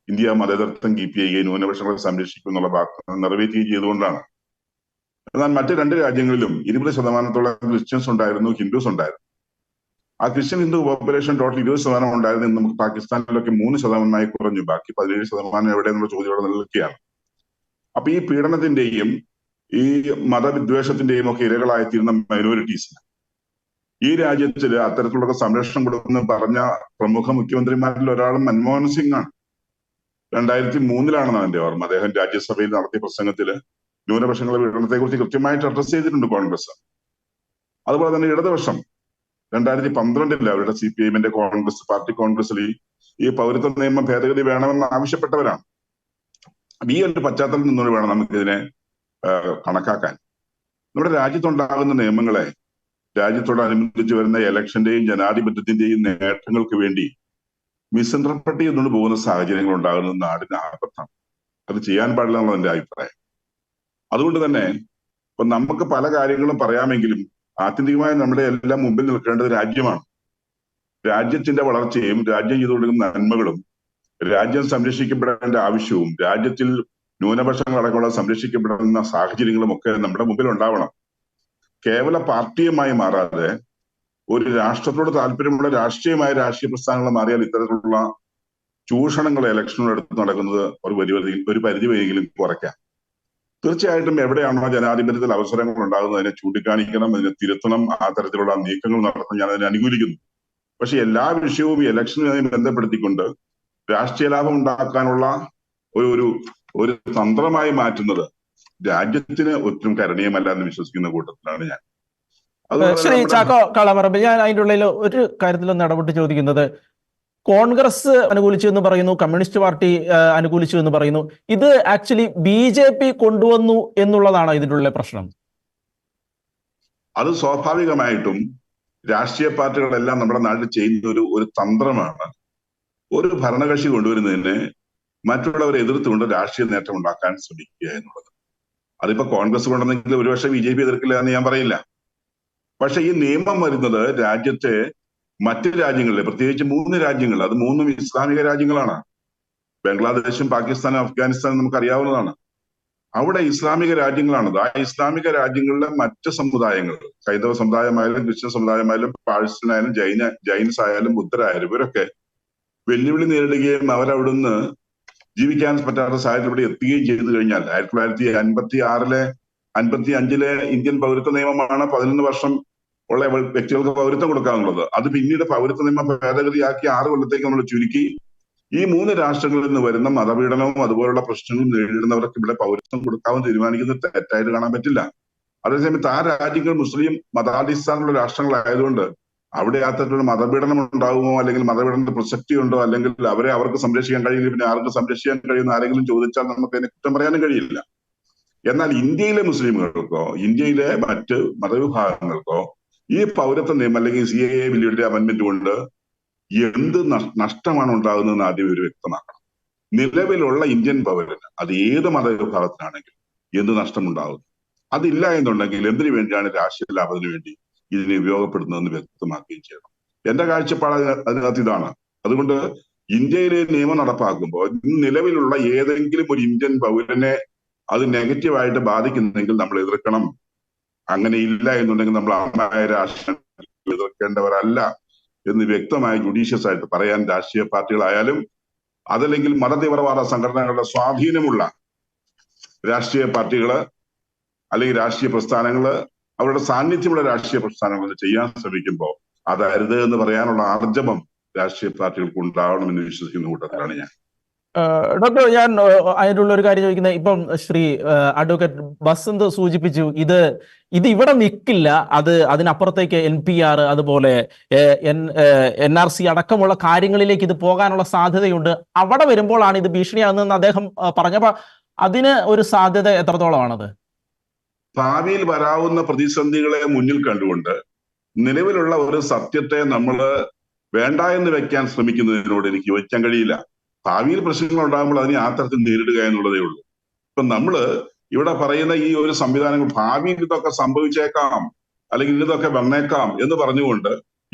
ഇന്ത്യ മതേതരത്വം കീപ്പ് ചെയ്യുകയും ന്യൂനപക്ഷങ്ങളെ സംരക്ഷിക്കും എന്നുള്ള വാഗ്ദാനം നിറവേറ്റുകയും ചെയ്തുകൊണ്ടാണ്. എന്നാൽ മറ്റ് 2 രാജ്യങ്ങളിലും 20% ക്രിസ്ത്യൻസ് ഉണ്ടായിരുന്നു, ഹിന്ദുസ് ഉണ്ടായിരുന്നു. ആ ക്രിസ്ത്യൻ ഹിന്ദു പോപ്പുലേഷൻ ടോട്ടൽ 20% ഉണ്ടായിരുന്നു. നമുക്ക് പാകിസ്ഥാനിലൊക്കെ 3% കുറഞ്ഞു. ബാക്കി 17% എവിടെയെന്നുള്ള ചോദ്യം അവിടെ നിലനിൽക്കുകയാണ്. അപ്പൊ ഈ പീഡനത്തിന്റെയും ഈ മതവിദ്വേഷത്തിന്റെയും ഒക്കെ ഇരകളായിത്തീരുന്ന മൈനോറിറ്റീസിന് ഈ രാജ്യത്തില് അത്തരത്തിലുള്ള സംരക്ഷണം കൊടുക്കുന്ന പറഞ്ഞ പ്രമുഖ മുഖ്യമന്ത്രിമാരിൽ ഒരാളും മൻമോഹൻ സിംഗ് ആണ്. 2003 എന്റെ ഓർമ്മ. അദ്ദേഹം രാജ്യസഭയിൽ നടത്തിയ പ്രസംഗത്തില് ന്യൂനപക്ഷങ്ങളുടെ പീഡനത്തെ കുറിച്ച് കൃത്യമായിട്ട് അഡ്രസ് ചെയ്തിട്ടുണ്ട് കോൺഗ്രസ്. അതുപോലെ തന്നെ ഇടതുപക്ഷം 2012 അവരുടെ CPIഎമ്മിന്റെ കോൺഗ്രസിൽ ഈ പൗരത്വ നിയമ ഭേദഗതി വേണമെന്ന് ആവശ്യപ്പെട്ടവരാണ്. ഈ ഒരു പശ്ചാത്തലത്തിൽ നിന്നുകൊണ്ട് വേണം നമുക്കിതിനെ കണക്കാക്കാൻ. നമ്മുടെ രാജ്യത്തുണ്ടാകുന്ന നിയമങ്ങളെ രാജ്യത്തോടനുബന്ധിച്ച് വരുന്ന ഇലക്ഷന്റെയും ജനാധിപത്യത്തിന്റെയും നേട്ടങ്ങൾക്ക് വേണ്ടി മിസ്ഇന്റർപ്രറ്റ് ചെയ്തുകൊണ്ട് പോകുന്ന സാഹചര്യങ്ങൾ ഉണ്ടാകുന്നത് നാടിന് ആപത്താണ്. അത് ചെയ്യാൻ പാടില്ല എന്നുള്ള എന്റെ അഭിപ്രായം. അതുകൊണ്ട് തന്നെ ഇപ്പൊ നമുക്ക് പല കാര്യങ്ങളും പറയാമെങ്കിലും ആത്യന്തികമായി നമ്മുടെ എല്ലാം മുമ്പിൽ നിൽക്കേണ്ടത് രാജ്യമാണ്. രാജ്യത്തിന്റെ വളർച്ചയും രാജ്യം ചെയ്തു കൊടുക്കുന്ന നന്മകളും രാജ്യം സംരക്ഷിക്കപ്പെടേണ്ട ആവശ്യവും രാജ്യത്തിൽ ന്യൂനപക്ഷങ്ങളടക്കമുള്ള സംരക്ഷിക്കപ്പെടുന്ന സാഹചര്യങ്ങളും ഒക്കെ നമ്മുടെ മുമ്പിൽ ഉണ്ടാവണം. കേവല പാർട്ടിയുമായി മാറാതെ ഒരു രാഷ്ട്രത്തോട് താല്പര്യമുള്ള രാഷ്ട്രീയ പ്രസ്ഥാനങ്ങൾ മാറിയാൽ ഇത്തരത്തിലുള്ള ചൂഷണങ്ങൾ ഇലക്ഷനുകളെടുത്ത് നടക്കുന്നത് ഒരു പരിധി വരെയെങ്കിലും കുറയ്ക്കാം. തീർച്ചയായിട്ടും എവിടെയാണോ ജനാധിപത്യത്തിൽ അവസരങ്ങൾ ഉണ്ടാകുന്നത് അതിനെ ചൂണ്ടിക്കാണിക്കണം, അതിനെ തിരുത്തണം, ആ തരത്തിലുള്ള നീക്കങ്ങൾ നടത്താൻ ഞാൻ അതിനെ അനുകൂലിക്കുന്നു. പക്ഷെ എല്ലാ വിഷയവും ഈ ഇലക്ഷനുമായി ബന്ധപ്പെടുത്തിക്കൊണ്ട് രാഷ്ട്രീയ ലാഭം ഉണ്ടാക്കാനുള്ള ഒരു തന്ത്രമായി മാറ്റുന്നത് രാജ്യത്തിന് ഒട്ടും കരണീയമല്ല എന്ന് വിശ്വസിക്കുന്ന കൂട്ടത്തിലാണ് ഞാൻ. ശ്രീ ചാക്കോ കാളാമ്പ്രവിൽ, ഞാൻ അതിൻ്റെ ഉള്ളിൽ ഒരു കാര്യത്തിലൊന്ന് ഇടപെട്ട് ചോദിക്കുന്നത്, കോൺഗ്രസ് അനുകൂലിച്ചു എന്ന് പറയുന്നു, കമ്മ്യൂണിസ്റ്റ് പാർട്ടി അനുകൂലിച്ചു എന്ന് പറയുന്നു. ഇത് ആക്ച്വലി BJP കൊണ്ടുവന്നു എന്നുള്ളതാണോ ഇതിൻ്റെ ഉള്ളിലെ പ്രശ്നം? അത് സ്വാഭാവികമായിട്ടും രാഷ്ട്രീയ പാർട്ടികളെല്ലാം നമ്മുടെ നാട്ടിൽ ചെയ്യുന്ന ഒരു തന്ത്രമാണ്. ഒരു ഭരണകക്ഷി കൊണ്ടുവരുന്നതിന് മറ്റുള്ളവരെ എതിർത്തുകൊണ്ട് രാഷ്ട്രീയ നേട്ടം ഉണ്ടാക്കാൻ ശ്രമിക്കുക എന്നുള്ളത്. അതിപ്പോ കോൺഗ്രസ് കൊണ്ടുവന്നെങ്കിൽ ഒരുപക്ഷെ BJP എതിർക്കില്ല എന്ന് ഞാൻ പറയില്ല. പക്ഷെ ഈ നിയമം വരുന്നത് രാജ്യത്തെ മറ്റ് രാജ്യങ്ങളിലെ, പ്രത്യേകിച്ച് 3 രാജ്യങ്ങൾ, അത് 3 ഇസ്ലാമിക രാജ്യങ്ങളാണ്. ബംഗ്ലാദേശും പാകിസ്ഥാനും അഫ്ഗാനിസ്ഥാനും നമുക്ക് അറിയാവുന്നതാണ്. അവിടെ ഇസ്ലാമിക രാജ്യങ്ങളാണത്. ആ ഇസ്ലാമിക രാജ്യങ്ങളിലെ മറ്റ് സമുദായങ്ങൾ, ഹൈന്ദവ സമുദായമായാലും ക്രിസ്ത്യൻ സമുദായമായാലും പാഴ്സനായാലും ജൈൻസ് ആയാലും ബുദ്ധരായാലും ഇവരൊക്കെ വെല്ലുവിളി നേരിടുകയും അവരവിടുന്ന് ജീവിക്കാൻ പറ്റാത്ത സാഹചര്യം ഇവിടെ എത്തുകയും ചെയ്തു കഴിഞ്ഞാൽ 1955 ഇന്ത്യൻ പൗരത്വ നിയമമാണ് 11 വർഷം ഉള്ള വ്യക്തികൾക്ക് പൗരത്വം കൊടുക്കാനുള്ളത്. അത് പിന്നീട് പൗരത്വ നിയമ ഭേദഗതിയാക്കി 6 കൊല്ലത്തേക്ക് നമ്മൾ ചുരുക്കി. ഈ 3 രാഷ്ട്രങ്ങളിൽ നിന്ന് വരുന്ന മതപീഡനവും അതുപോലുള്ള പ്രശ്നങ്ങളും നേരിടുന്നവർക്ക് ഇവിടെ പൗരത്വം കൊടുക്കാമെന്ന് തീരുമാനിക്കുന്നത് തെറ്റായിട്ട് കാണാൻ പറ്റില്ല. അതേസമയത്ത് ആ രാജ്യങ്ങൾ മുസ്ലിം മതാടിസ്ഥാനമുള്ള രാഷ്ട്രങ്ങളായതുകൊണ്ട് അവിടെ അത്തരത്തിലുള്ള മതപീഡനം ഉണ്ടാകുമോ, അല്ലെങ്കിൽ മതപീഡന പ്രസക്തി ഉണ്ടോ, അല്ലെങ്കിൽ അവർക്ക് സംരക്ഷിക്കാൻ കഴിയില്ല, പിന്നെ ആർക്കും സംരക്ഷിക്കാൻ കഴിയുന്ന ആരെങ്കിലും ചോദിച്ചാൽ നമുക്ക് അതിനെ കുറ്റം പറയാനും കഴിയില്ല. എന്നാൽ ഇന്ത്യയിലെ മുസ്ലിമുകൾക്കോ ഇന്ത്യയിലെ മറ്റ് മതവിഭാഗങ്ങൾക്കോ ഈ പൗരത്വ നിയമം അല്ലെങ്കിൽ CAA ബില്ലിന്റെ അമെന്റ്മെന്റ് കൊണ്ട് എന്ത് നഷ്ടമാണ് ഉണ്ടാകുന്നതെന്ന് ആദ്യം ഇവർ വ്യക്തമാക്കണം. നിലവിലുള്ള ഇന്ത്യൻ പൗരന് അത് ഏത് മതവിഭാഗത്തിനാണെങ്കിലും എന്ത് നഷ്ടമുണ്ടാകുന്നു, അതില്ല എന്നുണ്ടെങ്കിൽ എന്തിനു വേണ്ടിയാണ് രാഷ്ട്രീയ ലാഭത്തിന് വേണ്ടി ഇതിനെ ഉപയോഗപ്പെടുന്നതെന്ന് വ്യക്തമാക്കുകയും ചെയ്യണം. എന്റെ കാഴ്ചപ്പാട് അതിനകത്ത് ഇതാണ്. അതുകൊണ്ട് ഇന്ത്യയിലെ നിയമം നടപ്പാക്കുമ്പോൾ നിലവിലുള്ള ഏതെങ്കിലും ഒരു ഇന്ത്യൻ പൗരനെ അത് നെഗറ്റീവായിട്ട് ബാധിക്കുന്നെങ്കിൽ നമ്മൾ എതിർക്കണം. അങ്ങനെ ഇല്ല എന്നുണ്ടെങ്കിൽ നമ്മൾ അമ്മായ രാഷ്ട്രം എതിർക്കേണ്ടവരല്ല എന്ന് വ്യക്തമായി ജുഡീഷ്യസ് ആയിട്ട് പറയാൻ രാഷ്ട്രീയ പാർട്ടികളായാലും അതല്ലെങ്കിൽ മതതീവ്രവാദ സംഘടനകളുടെ സ്വാധീനമുള്ള രാഷ്ട്രീയ പാർട്ടികള് അല്ലെങ്കിൽ രാഷ്ട്രീയ പ്രസ്ഥാനങ്ങള് അവരുടെ സാന്നിധ്യമുള്ള രാഷ്ട്രീയ പ്രസ്ഥാനങ്ങൾ ചെയ്യാൻ ശ്രമിക്കുമ്പോൾ അത് അരുത് എന്ന് പറയാനുള്ള ആർജവം രാഷ്ട്രീയ പാർട്ടികൾക്ക് ഉണ്ടാവണമെന്ന് വിശ്വസിക്കുന്ന കൂട്ടത്തിലാണ് ഞാൻ. ഡോക്ടർ, ഞാൻ അതിനുള്ള ഒരു കാര്യം ചോദിക്കുന്നത്, ഇപ്പം ശ്രീ അഡ്വക്കേറ്റ് ബസന്ത് സൂചിപ്പിച്ചു, ഇത് ഇവിടെ നിൽക്കില്ല, അതിനപ്പുറത്തേക്ക് NPR അതുപോലെ NRC അടക്കമുള്ള കാര്യങ്ങളിലേക്ക് ഇത് പോകാനുള്ള സാധ്യതയുണ്ട്, അവിടെ വരുമ്പോഴാണ് ഇത് ഭീഷണിയാകുന്നതെന്ന് അദ്ദേഹം പറഞ്ഞപ്പോൾ അതിന് ഒരു സാധ്യത എത്രത്തോളമാണത്? ഭാവിയിൽ വരാവുന്ന പ്രതിസന്ധികളെ മുന്നിൽ കണ്ടുകൊണ്ട് നിലവിലുള്ള ഒരു സത്യത്തെ നമ്മൾ വേണ്ട എന്ന് വെക്കാൻ ശ്രമിക്കുന്നതിനോട് എനിക്ക് യോജിക്കാൻ കഴിയില്ല. ഭാവിയിൽ പ്രശ്നങ്ങൾ ഉണ്ടാകുമ്പോൾ അതിനെ ആ തരത്തിൽ നേരിടുക എന്നുള്ളതേ ഉള്ളൂ. ഇപ്പൊ നമ്മള് ഇവിടെ പറയുന്ന ഈ ഒരു സംവിധാനങ്ങൾ ഭാവിയിൽ ഇതൊക്കെ സംഭവിച്ചേക്കാം അല്ലെങ്കിൽ ഇതൊക്കെ വന്നേക്കാം എന്ന് പറഞ്ഞുകൊണ്ട്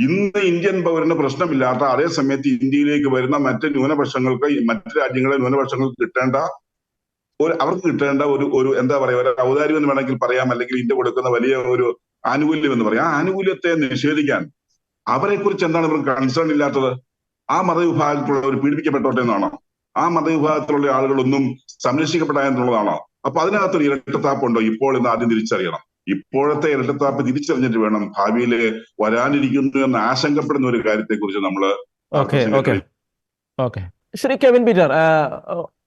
ഇന്ന് ഇന്ത്യൻ പൗരന് പ്രശ്നമില്ലാത്ത അതേ സമയത്ത് ഇന്ത്യയിലേക്ക് വരുന്ന മറ്റ് ന്യൂനപക്ഷങ്ങൾക്ക് മറ്റ് രാജ്യങ്ങളെ ന്യൂനപക്ഷങ്ങൾക്ക് അവർക്ക് കിട്ടേണ്ട ഒരു എന്താ പറയാ, ഒരു ഔദാര്യം എന്ന് വേണമെങ്കിൽ പറയാം, അല്ലെങ്കിൽ ഇന്ത്യ കൊടുക്കുന്ന വലിയ ഒരു ആനുകൂല്യം എന്ന് പറയാം. ആ ആനുകൂല്യത്തെ നിഷേധിക്കാൻ അവരെ കുറിച്ച് എന്താണ് ഇവർക്ക് കൺസേൺ ഇല്ലാത്തത്? ആ മതവിഭാഗത്തിലുള്ളവർ പീഡിപ്പിക്കപ്പെട്ടോട്ടെ എന്നാണോ? ആ മതവിഭാഗത്തിലുള്ള ആളുകളൊന്നും സംരക്ഷിക്കപ്പെടാ എന്നുള്ളതാണോ? അപ്പൊ അതിനകത്തൊരു ഇരട്ടത്താപ്പുണ്ടോ ഇപ്പോൾ എന്ന് ആദ്യം തിരിച്ചറിയണം. ഇപ്പോഴത്തെ ഇരട്ടത്താപ്പ് തിരിച്ചറിഞ്ഞിട്ട് വേണം ഭാവിയിൽ വരാനിരിക്കുന്നു എന്ന് ആശങ്കപ്പെടുന്ന ഒരു കാര്യത്തെ കുറിച്ച് നമ്മൾ. ശ്രീ കെവിൻ പീറ്റർ,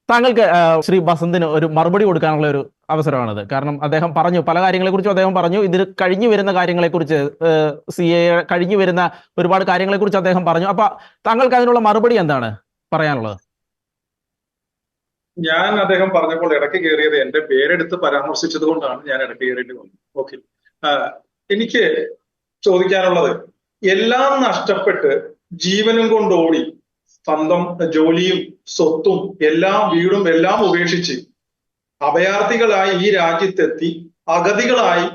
താങ്കൾക്ക് ശ്രീ ബസന്തിന് ഒരു മറുപടി കൊടുക്കാനുള്ള ഒരു അവസരമാണിത്. കാരണം അദ്ദേഹം പറഞ്ഞു, പല കാര്യങ്ങളെക്കുറിച്ചും അദ്ദേഹം പറഞ്ഞു, ഇതിൽ കഴിഞ്ഞു വരുന്ന കാര്യങ്ങളെക്കുറിച്ച്, CAA കഴിഞ്ഞു വരുന്ന ഒരുപാട് കാര്യങ്ങളെക്കുറിച്ച് അദ്ദേഹം പറഞ്ഞു. അപ്പൊ താങ്കൾക്ക് അതിനുള്ള മറുപടി എന്താണ് പറയാനുള്ളത്? ഞാൻ അദ്ദേഹം പറഞ്ഞപ്പോൾ ഇടയ്ക്ക് കയറിയത് എന്റെ പേരെടുത്ത് പരാമർശിച്ചത് കൊണ്ടാണ് ഞാൻ ഇടയ്ക്ക് കയറിയിട്ട് വന്നത്. ഓക്കെ, എനിക്ക് ചോദിക്കാനുള്ളത്, എല്ലാം നഷ്ടപ്പെട്ട് ജീവനും കൊണ്ടോടി സ്വന്തം ജോലിയും സ്വത്തും വീടും എല്ലാം ഉപേക്ഷിച്ച് അഭയാർത്ഥികളായി ഈ രാജ്യത്തെത്തി അഗതികളായി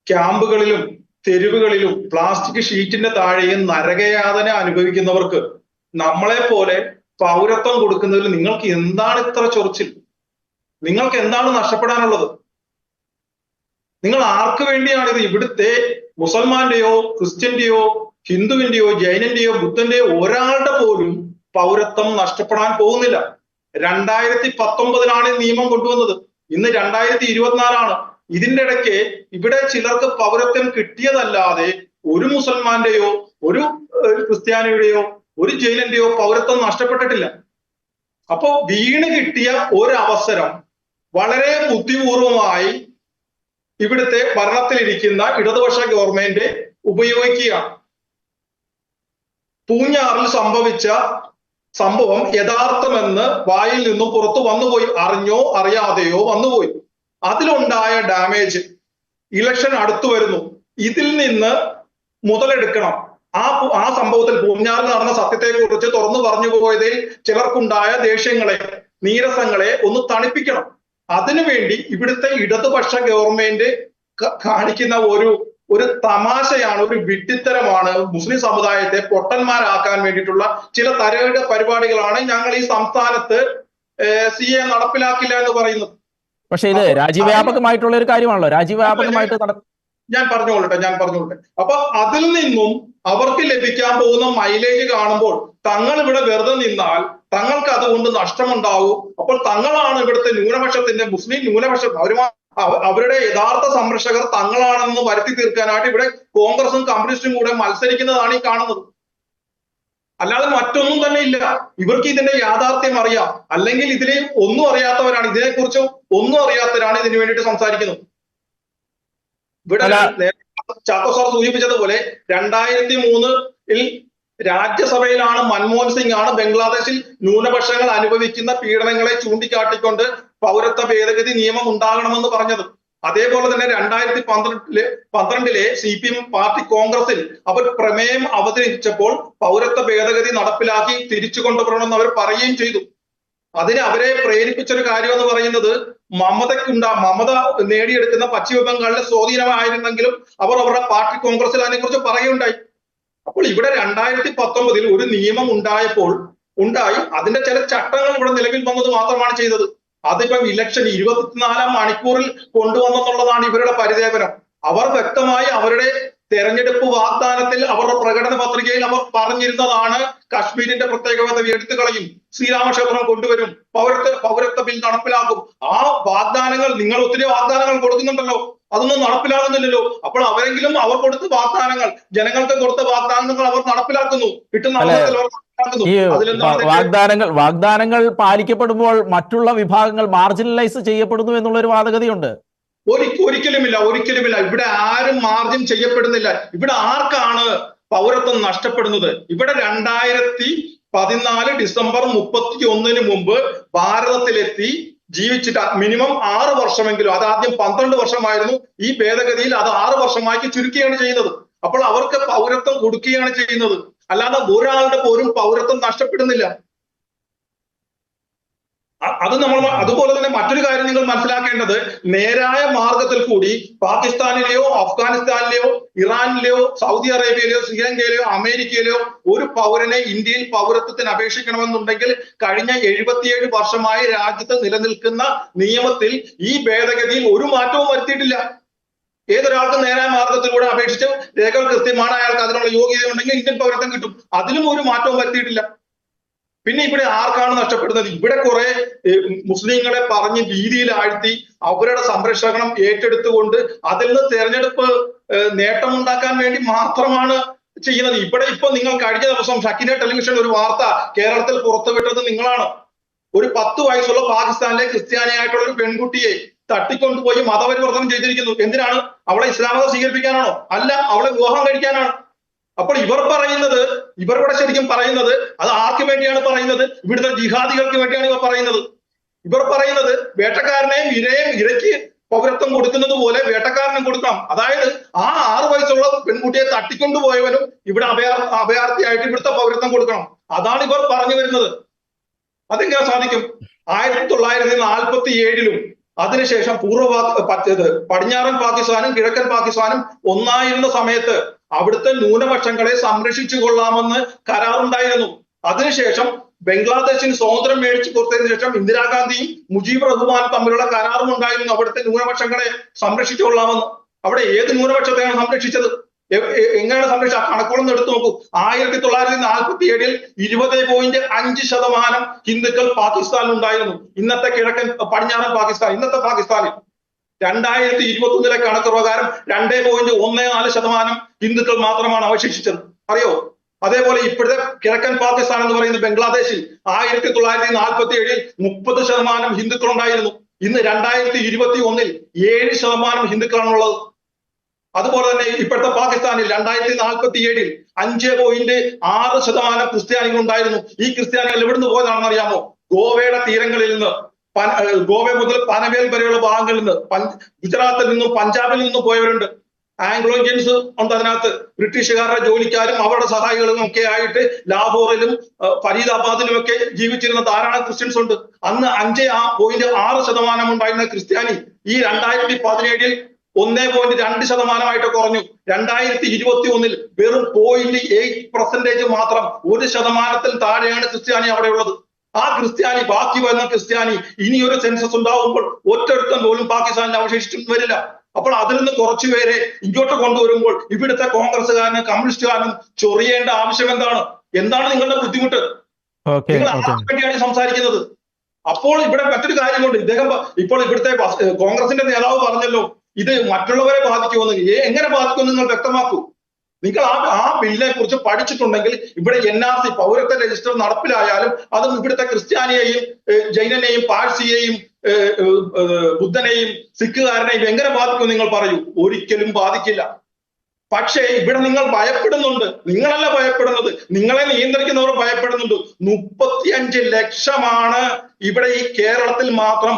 ക്യാമ്പുകളിലും തെരുവുകളിലും പ്ലാസ്റ്റിക് ഷീറ്റിന്റെ താഴെയും നരകയാതന അനുഭവിക്കുന്നവർക്ക് നമ്മളെ പോലെ പൗരത്വം കൊടുക്കുന്നതിൽ നിങ്ങൾക്ക് എന്താണ് ഇത്ര ചൊറിച്ചിൽ? നിങ്ങൾക്ക് എന്താണ് നഷ്ടപ്പെടാനുള്ളത്? നിങ്ങൾ ആർക്ക് വേണ്ടിയാണിത്? ഇവിടുത്തെ മുസൽമാന്റെയോ ക്രിസ്ത്യന്റെയോ ഹിന്ദുവിന്റെയോ ജൈനന്റെയോ ബുദ്ധന്റെയോ ഒരാളുടെ പോലും പൗരത്വം നഷ്ടപ്പെടാൻ പോകുന്നില്ല. 2019 നിയമം കൊണ്ടുവന്നത്, ഇന്ന് 2024. ഇതിന്റെ ഇടയ്ക്ക് ഇവിടെ ചിലർക്ക് പൗരത്വം കിട്ടിയതല്ലാതെ ഒരു മുസൽമാന്റെയോ ഒരു ക്രിസ്ത്യാനിയുടെയോ ഒരു ജൈനന്റെയോ പൗരത്വം നഷ്ടപ്പെട്ടിട്ടില്ല. അപ്പോ വീണ് കിട്ടിയ ഒരവസരം വളരെ ബുദ്ധിപൂർവമായി ഇവിടുത്തെ ഭരണത്തിലിരിക്കുന്ന ഇടതുപക്ഷ ഗവൺമെന്റ് ഉപയോഗിക്കുകയാണ്. പൂഞ്ഞാറിൽ സംഭവിച്ച സംഭവം യഥാർത്ഥമെന്ന് വായിൽ നിന്നും പുറത്തു വന്നുപോയി, അറിഞ്ഞോ അറിയാതെയോ വന്നുപോയി. അതിലുണ്ടായ ഡാമേജ്, ഇലക്ഷൻ അടുത്തു വരുന്നു, ഇതിൽ നിന്ന് മുതലെടുക്കണം. ആ സംഭവത്തിൽ പൂഞ്ഞാറിൽ നടന്ന സത്യത്തെ കുറിച്ച് തുറന്നു പറഞ്ഞു പോയതിൽ ചിലർക്കുണ്ടായ ദേഷ്യങ്ങളെ, നീരസങ്ങളെ ഒന്ന് തണുപ്പിക്കണം. അതിനുവേണ്ടി ഇവിടുത്തെ ഇടതുപക്ഷ ഗവൺമെന്റ് കാണിക്കുന്ന ഒരു തമാശയാണ്, ഒരു വിഡ്ഢിത്തരമാണ്. മുസ്ലിം സമുദായത്തെ പൊട്ടന്മാരാക്കാൻ വേണ്ടിയിട്ടുള്ള ചില തരംഗ പരിപാടികളാണ് ഞങ്ങൾ ഈ സംസ്ഥാനത്ത് CAA നടപ്പിലാക്കില്ല എന്ന് പറയുന്നത്. പക്ഷെ ഇത് രാജ്യവ്യാപകമായിട്ടുള്ള ഒരു കാര്യമാണല്ലോ. രാജ്യവ്യാപകമായിട്ട് ഞാൻ പറഞ്ഞോളട്ടെ. അപ്പൊ അതിൽ നിന്നും അവർക്ക് ലഭിക്കാൻ പോകുന്ന മൈലേജ് കാണുമ്പോൾ തങ്ങൾ ഇവിടെ വെറുതെ നിന്നാൽ തങ്ങൾക്ക് അതുകൊണ്ട് നഷ്ടമുണ്ടാവും. അപ്പോൾ തങ്ങളാണ് ഇവിടുത്തെ ന്യൂനപക്ഷത്തിന്റെ, മുസ്ലിം ന്യൂനപക്ഷം, അവരുടെ യഥാർത്ഥ സംരക്ഷകർ തങ്ങളാണെന്ന് വരുത്തി തീർക്കാനായിട്ട് ഇവിടെ കോൺഗ്രസും കമ്മ്യൂണിസ്റ്റും കൂടെ മത്സരിക്കുന്നതാണ് ഈ കാണുന്നത്. അല്ലാതെ മറ്റൊന്നും തന്നെ ഇല്ല. ഇവർക്ക് ഇതിന്റെ യാഥാർത്ഥ്യം അറിയാം. അല്ലെങ്കിൽ ഇതിനെ ഒന്നും അറിയാത്തവരാണ്, ഇതിനെക്കുറിച്ച് ഒന്നും അറിയാത്തവരാണ് ഇതിനു വേണ്ടിയിട്ട് സംസാരിക്കുന്നത്. ഇവിടെ ചാക്കോ സാർ സൂചിപ്പിച്ചതുപോലെ 2003 രാജ്യസഭയിലാണ് മൻമോഹൻ സിംഗ് ആണ് ബംഗ്ലാദേശിൽ ന്യൂനപക്ഷങ്ങൾ അനുഭവിക്കുന്ന പീഡനങ്ങളെ ചൂണ്ടിക്കാട്ടിക്കൊണ്ട് പൗരത്വ ഭേദഗതി നിയമം ഉണ്ടാകണമെന്ന് പറഞ്ഞത്. അതേപോലെ തന്നെ 2012 CPM പാർട്ടി കോൺഗ്രസിൽ അവർ പ്രമേയം അവതരിപ്പിച്ചപ്പോൾ പൗരത്വ ഭേദഗതി നടപ്പിലാക്കി തിരിച്ചു കൊണ്ടുവരണമെന്ന് അവർ പറയുകയും ചെയ്തു. അതിന് അവരെ പ്രേരിപ്പിച്ചൊരു കാര്യം എന്ന് പറയുന്നത് മമത നേടിയെടുക്കുന്ന പശ്ചിമ ബംഗാളിലെ സ്വാധീനമായിരുന്നെങ്കിലും അവർ അവരുടെ പാർട്ടി കോൺഗ്രസിൽ അതിനെക്കുറിച്ച് പറയുകയുണ്ടായി. അപ്പോൾ ഇവിടെ 2019 ഒരു നിയമം ഉണ്ടായി അതിന്റെ ചില ചട്ടങ്ങൾ ഇവിടെ നിലവിൽ വന്നത് മാത്രമാണ് ചെയ്തത്. അതിപ്പം ഇലക്ഷൻ 24 മണിക്കൂറിൽ കൊണ്ടുവന്നെന്നുള്ളതാണ് ഇവരുടെ പരിദേവനം. അവർ വ്യക്തമായി അവരുടെ തെരഞ്ഞെടുപ്പ് വാഗ്ദാനത്തിൽ അവരുടെ പ്രകടന പത്രികയിൽ അവർ പറഞ്ഞിരുന്നതാണ് കാശ്മീരിന്റെ പ്രത്യേകത എടുത്തു കളയും, ശ്രീരാമക്ഷേത്രം കൊണ്ടുവരും, പൗരത്വ ബിൽ നടപ്പിലാക്കും. ആ വാഗ്ദാനങ്ങൾ നിങ്ങൾ ഒത്തിരി വാഗ്ദാനങ്ങൾ കൊടുക്കുന്നുണ്ടല്ലോ, അതൊന്നും നടപ്പിലാകുന്നില്ലല്ലോ. അപ്പോൾ അവരെങ്കിലും അവർ കൊടുത്ത വാഗ്ദാനങ്ങൾ, ജനങ്ങൾക്ക് കൊടുത്ത വാഗ്ദാനങ്ങൾ അവർ നടപ്പിലാക്കുന്നു, കിട്ടുന്ന അവസരത്തിൽ അവർ വാഗ്ദാനങ്ങൾ പാലിക്കപ്പെടുമ്പോൾ മറ്റുള്ള വിഭാഗങ്ങൾ മാർജിനലൈസ് ചെയ്യപ്പെടുന്നു എന്നുള്ള ഒരു വാദഗതിയുണ്ട്. ഒരിക്കലുമില്ല. ഇവിടെ ആരും മാർജിൻ ചെയ്യപ്പെടുന്നില്ല. ഇവിടെ ആർക്കാണ് പൗരത്വം നഷ്ടപ്പെടുന്നത്? ഇവിടെ 2014 ഡിസംബർ 31 മുമ്പ് ഭാരതത്തിലെത്തി ജീവിച്ചിട്ട് മിനിമം 6 വർഷമെങ്കിലും, അതാദ്യം 12 വർഷമായിരുന്നു, ഈ ഭേദഗതിയിൽ അത് 6 വർഷമാക്കി ചുരുക്കുകയാണ് ചെയ്യുന്നത്. അപ്പോൾ അവർക്ക് പൗരത്വം കൊടുക്കുകയാണ് ചെയ്യുന്നത്, അല്ലാതെ ഒരാളുടെ പോലും പൗരത്വം നഷ്ടപ്പെടുന്നില്ല. അതുപോലെ തന്നെ മറ്റൊരു കാര്യം നിങ്ങൾ മനസ്സിലാക്കേണ്ടത്, നേരായ മാർഗത്തിൽ കൂടി പാകിസ്ഥാനിലെയോ അഫ്ഗാനിസ്ഥാനിലെയോ ഇറാനിലെയോ സൗദി അറേബ്യയിലെയോ ശ്രീലങ്കയിലെയോ അമേരിക്കയിലെയോ ഒരു പൗരനെ ഇന്ത്യയിൽ പൗരത്വത്തിന് അപേക്ഷിക്കണമെന്നുണ്ടെങ്കിൽ കഴിഞ്ഞ 77 വർഷമായി രാജ്യത്ത് നിലനിൽക്കുന്ന നിയമത്തിൽ ഈ ഭേദഗതിയിൽ ഒരു മാറ്റവും വരുത്തിയിട്ടില്ല. ഏതൊരാൾക്ക് നേരായ മാർഗത്തിലൂടെ അപേക്ഷിച്ച് രേഖകൾ കൃത്യമാണ്, അയാൾക്ക് അതിനുള്ള യോഗ്യത ഉണ്ടെങ്കിൽ ഇന്ത്യൻ പൗരത്വം കിട്ടും. അതിലും ഒരു മാറ്റവും വരുത്തിയിട്ടില്ല. പിന്നെ ഇവിടെ ആർക്കാണ് നഷ്ടപ്പെടുന്നത്? ഇവിടെ കുറെ മുസ്ലിങ്ങളെ പറഞ്ഞ് ഭീതിയിൽ ആഴ്ത്തി അവരുടെ സംരക്ഷണം ഏറ്റെടുത്തുകൊണ്ട് അതിൽ നിന്ന് തെരഞ്ഞെടുപ്പ് നേട്ടമുണ്ടാക്കാൻ വേണ്ടി മാത്രമാണ് ചെയ്യുന്നത്. ഇപ്പൊ നിങ്ങൾ കഴിഞ്ഞ ദിവസം ഷക്കീന ടെലിവിഷൻ ഒരു വാർത്ത കേരളത്തിൽ പുറത്തുവിട്ടത് നിങ്ങളാണ്. ഒരു 10 വയസ്സുള്ള പാകിസ്ഥാനിലെ ക്രിസ്ത്യാനിയായിട്ടുള്ള ഒരു പെൺകുട്ടിയെ തട്ടിക്കൊണ്ടുപോയി മതപരിവർത്തനം ചെയ്തിരിക്കുന്നു. എന്തിനാണ്? അവളെ ഇസ്ലാമത സ്വീകരിപ്പിക്കാനാണോ? അല്ല, അവളെ വിവാഹം കഴിക്കാനാണ്. അപ്പോൾ ഇവരുടെ ശരിക്കും പറയുന്നത് അത് ആർക്ക് വേണ്ടിയാണ് പറയുന്നത്? ഇവിടുത്തെ ജിഹാദികൾക്ക് വേണ്ടിയാണ് ഇവർ പറയുന്നത്. ഇവർ പറയുന്നത് വേട്ടക്കാരനെയും ഇരയ്ക്ക് പൗരത്വം കൊടുക്കുന്നത് പോലെ വേട്ടക്കാരനും കൊടുക്കണം. അതായത് ആ 6 വയസ്സുള്ള പെൺകുട്ടിയെ തട്ടിക്കൊണ്ടുപോയവനും ഇവിടെ അഭയാർത്ഥിയായിട്ട് ഇവിടുത്തെ പൗരത്വം കൊടുക്കണം. അതാണ് ഇവർ പറഞ്ഞു വരുന്നത്. അതെങ്ങനെ സാധിക്കും? 1947 അതിനുശേഷം പടിഞ്ഞാറൻ പാകിസ്ഥാനും കിഴക്കൻ പാകിസ്ഥാനും ഒന്നായിരുന്ന സമയത്ത് അവിടുത്തെ ന്യൂനപക്ഷങ്ങളെ സംരക്ഷിച്ചു കൊള്ളാമെന്ന് കരാറുണ്ടായിരുന്നു. അതിനുശേഷം ബംഗ്ലാദേശിന് സ്വാതന്ത്ര്യം മേടിച്ചു കൊടുത്തതിനു ശേഷം ഇന്ദിരാഗാന്ധിയും മുജീബ് റഹ്മാനും തമ്മിലുള്ള കരാറും ഉണ്ടായിരുന്നു അവിടുത്തെ ന്യൂനപക്ഷങ്ങളെ സംരക്ഷിച്ചു കൊള്ളാമെന്ന്. അവിടെ ഏത് ന്യൂനപക്ഷത്തെയാണ് സംരക്ഷിച്ചത്? എങ്ങനെയാണ് സംരക്ഷിച്ചത്? കണക്കുകളൊന്നും എടുത്തു നോക്കൂ. 1947 20.5% ഹിന്ദുക്കൾ പാകിസ്ഥാനിൽ ഉണ്ടായിരുന്നു. ഇന്നത്തെ പടിഞ്ഞാറൻ പാകിസ്ഥാൻ, ഇന്നത്തെ പാകിസ്ഥാനിൽ 2021 കണക്ക് പ്രകാരം 2.14% ഹിന്ദുക്കൾ മാത്രമാണ് അവശേഷിച്ചത്. അറിയോ? അതേപോലെ ഇപ്പോഴത്തെ കിഴക്കൻ പാകിസ്ഥാൻ എന്ന് പറയുന്ന ബംഗ്ലാദേശിൽ 1947 30% ഹിന്ദുക്കൾ ഉണ്ടായിരുന്നു. ഇന്ന് 2021 7% ഹിന്ദുക്കളാണുള്ളത്. അതുപോലെ തന്നെ ഇപ്പോഴത്തെ പാകിസ്ഥാനിൽ 2047 5.6% ക്രിസ്ത്യാനികൾ ഉണ്ടായിരുന്നു. ഈ ക്രിസ്ത്യാനികൾ എവിടുന്ന് പോയതാണെന്ന് അറിയാമോ? ഗോവയുടെ തീരങ്ങളിൽ നിന്ന്, ഗോവ മുതൽ പനവേൽ വരെയുള്ള ഭാഗങ്ങളിൽ നിന്ന്, ഗുജറാത്തിൽ നിന്നും പഞ്ചാബിൽ നിന്നും പോയവരുണ്ട്. ആംഗ്ലോ ഇന്ത്യൻസ് ഉണ്ട് അതിനകത്ത്. ബ്രിട്ടീഷുകാരുടെ ജോലിക്കാരും അവരുടെ സഹായികളും ഒക്കെ ആയിട്ട് ലാഹോറിലും ഫരീദാബാദിലും ഒക്കെ ജീവിച്ചിരുന്ന ധാരാളം ക്രിസ്ത്യൻസ് ഉണ്ട്. അന്ന് 5.6% ഉണ്ടായിരുന്ന ക്രിസ്ത്യാനി ഈ 2017 1.2% കുറഞ്ഞു. 2021 വെറും 0.8% മാത്രം, 1% താഴെയാണ് ക്രിസ്ത്യാനി അവിടെ ഉള്ളത്. ആ ക്രിസ്ത്യാനി, ബാക്കി വരുന്ന ക്രിസ്ത്യാനി ഇനി ഒരു സെൻസസ് ഉണ്ടാവുമ്പോൾ ഒറ്റൊരുത്തം പോലും പാകിസ്ഥാനിൽ അവശേഷിച്ചിട്ട് വരില്ല. അപ്പോൾ അതിൽ നിന്ന് കുറച്ചുപേരെ ഇങ്ങോട്ട് കൊണ്ടുവരുമ്പോൾ ഇവിടുത്തെ കോൺഗ്രസ്സുകാരനും കമ്മ്യൂണിസ്റ്റുകാരനും ചൊറിയേണ്ട ആവശ്യം എന്താണ് നിങ്ങളുടെ ബുദ്ധിമുട്ട്? നിങ്ങൾ ആർക്ക് വേണ്ടിയാണ് സംസാരിക്കുന്നത്? അപ്പോൾ ഇവിടെ മറ്റൊരു കാര്യമുണ്ട്. ഇദ്ദേഹം ഇപ്പോൾ ഇവിടുത്തെ കോൺഗ്രസിന്റെ നേതാവ് പറഞ്ഞല്ലോ, ഇത് മറ്റുള്ളവരെ ബാധിക്കുമെന്ന്. എങ്ങനെ ബാധിക്കുമെന്ന് നിങ്ങൾ വ്യക്തമാക്കൂ. നിങ്ങൾ ആ ബില്ലിനെ കുറിച്ച് പഠിച്ചിട്ടുണ്ടെങ്കിൽ ഇവിടെ NRC പൗരത്വ രജിസ്റ്റർ നടപ്പിലായാലും അതും ഇവിടുത്തെ ക്രിസ്ത്യാനിയെയും ജൈനനെയും പാഴ്സിയെയും ബുദ്ധനെയും സിഖുകാരനെയും എങ്ങനെ ബാധിക്കും നിങ്ങൾ പറയൂ? ഒരിക്കലും ബാധിക്കില്ല. പക്ഷേ ഇവിടെ നിങ്ങൾ ഭയപ്പെടുന്നുണ്ട്. നിങ്ങളല്ല ഭയപ്പെടുന്നത്, നിങ്ങളെ നിയന്ത്രിക്കുന്നവർ ഭയപ്പെടുന്നുണ്ട്. 35 ലക്ഷമാണ് ഇവിടെ ഈ കേരളത്തിൽ മാത്രം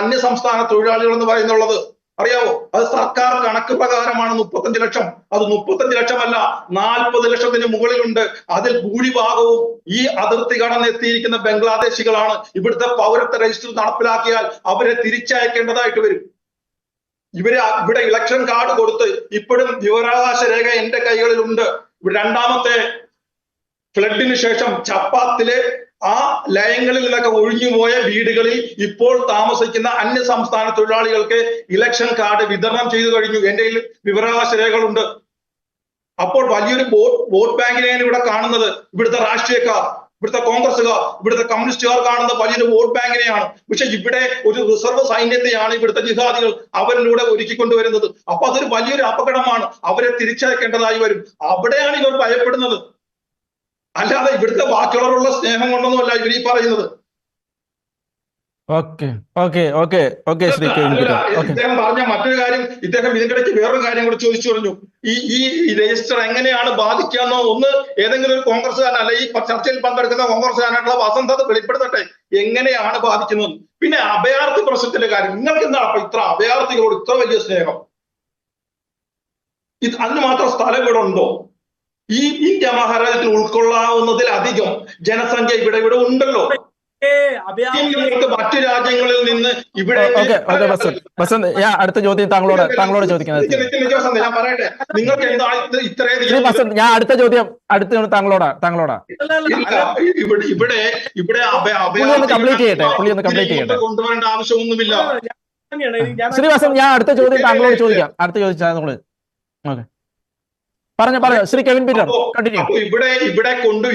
അന്യസംസ്ഥാന തൊഴിലാളികൾ എന്ന് പറയുന്നുള്ളത്. അറിയാവോ? അത് സർക്കാർ കണക്ക് പ്രകാരമാണ് 35 ലക്ഷം. അത് 35 ലക്ഷമല്ല, 40 ലക്ഷത്തിന് മുകളിലുണ്ട്. അതിൽ ഭൂരിഭാഗവും ഈ അതിർത്തി കടന്നെത്തിയിരിക്കുന്ന ബംഗ്ലാദേശികളാണ്. ഇവിടുത്തെ പൗരത്വ രജിസ്റ്റർ നടപ്പിലാക്കിയാൽ അവരെ തിരിച്ചയക്കേണ്ടതായിട്ട് വരും. ഇവിടെ ഇലക്ഷൻ കാർഡ് കൊടുത്ത് ഇപ്പോഴും വിവരാവകാശ രേഖ എന്റെ കൈകളിലുണ്ട്. രണ്ടാമത്തെ ഫ്ലഡിന് ശേഷം ചപ്പാത്തിലെ ആ ലയങ്ങളിൽ നിന്നൊക്കെ ഒഴിഞ്ഞുപോയ വീടുകളിൽ ഇപ്പോൾ താമസിക്കുന്ന അന്യസംസ്ഥാന തൊഴിലാളികൾക്ക് ഇലക്ഷൻ കാർഡ് വിതരണം ചെയ്തു കഴിഞ്ഞു. എന്റെ കയ്യിൽ വിവരാവകാശ രേഖകളുണ്ട്. അപ്പോൾ വലിയൊരു വോട്ട് ബാങ്കിനെയാണ് ഇവിടെ കാണുന്നത്. ഇവിടുത്തെ രാഷ്ട്രീയക്കാർ, ഇവിടുത്തെ കോൺഗ്രസ്സുകാർ, ഇവിടുത്തെ കമ്മ്യൂണിസ്റ്റുകാർ കാണുന്ന വലിയൊരു വോട്ട് ബാങ്കിനെയാണ്. പക്ഷെ ഇവിടെ ഒരു റിസർവ് സൈന്യത്തെയാണ് ഇവിടുത്തെ ജിഹാദികൾ അവരിലൂടെ ഒരുക്കിക്കൊണ്ടുവരുന്നത്. അപ്പൊ അതൊരു വലിയൊരു അപകടമാണ്. അവരെ തിരിച്ചയക്കേണ്ടതായി വരും. അവിടെയാണ് ഇവർ ഭയപ്പെടുന്നത്. അല്ലാതെ ഇവിടുത്തെ ബാക്കിയുള്ളവരുള്ള സ്നേഹം കൊണ്ടൊന്നുമല്ല ഇവർ ഈ പറയുന്നത്. ഇദ്ദേഹം പറഞ്ഞ മറ്റൊരു കാര്യം, ഇദ്ദേഹം ഇതിനിടയ്ക്ക് വേറൊരു കാര്യം കൂടെ ചോദിച്ചു പറഞ്ഞു. ഈ രജിസ്റ്റർ എങ്ങനെയാണ് ബാധിക്കാന്നോ ഒന്ന് ഏതെങ്കിലും ഒരു കോൺഗ്രസ്സുകാരനല്ല ഈ ചർച്ചയിൽ പങ്കെടുക്കുന്ന കോൺഗ്രസ്സുകാരനായിട്ടുള്ള വസന്തത് വെളിപ്പെടുത്തട്ടെ, എങ്ങനെയാണ് ബാധിക്കുന്നത്. പിന്നെ അഭയാർത്ഥി പ്രശ്നത്തിന്റെ കാര്യം, നിങ്ങൾക്ക് എന്താണ് അപ്പൊ ഇത്ര അഭയാർത്ഥികളോട് ഇത്ര വലിയ സ്നേഹം? അതിന് മാത്രം സ്ഥലം ഇവിടെ ഉണ്ടോ? ഈ ഇന്ത്യ മഹാരാജ്യത്തിൽ ഉൾക്കൊള്ളാവുന്നതിലധികം ജനസംഖ്യ ഇവിടെ ഉണ്ടല്ലോ. മറ്റു രാജ്യങ്ങളിൽ നിന്ന് ഇവിടെ അടുത്ത ചോദ്യം താങ്കളോട് ചോദിക്കുന്നത്. ഞാൻ പറയട്ടെ, നിങ്ങൾക്ക് എന്താ ഇത്രയധികം? ഞാൻ അടുത്ത ചോദ്യം താങ്കളോടാ. ഇവിടെ കംപ്ലീറ്റ് ചെയ്യട്ടെ. കൊണ്ടുവരേണ്ട ആവശ്യമൊന്നുമില്ല. ശ്രീവാസൻ, ഞാൻ അടുത്ത ചോദ്യം താങ്കളോട് ചോദിക്കാം. അടുത്ത ചോദിച്ചാൽ നമ്മള് പറഞ്ഞു ശ്രീ കെവിൻ പീറ്റർ കണ്ടിന്യൂ. ഇവിടെ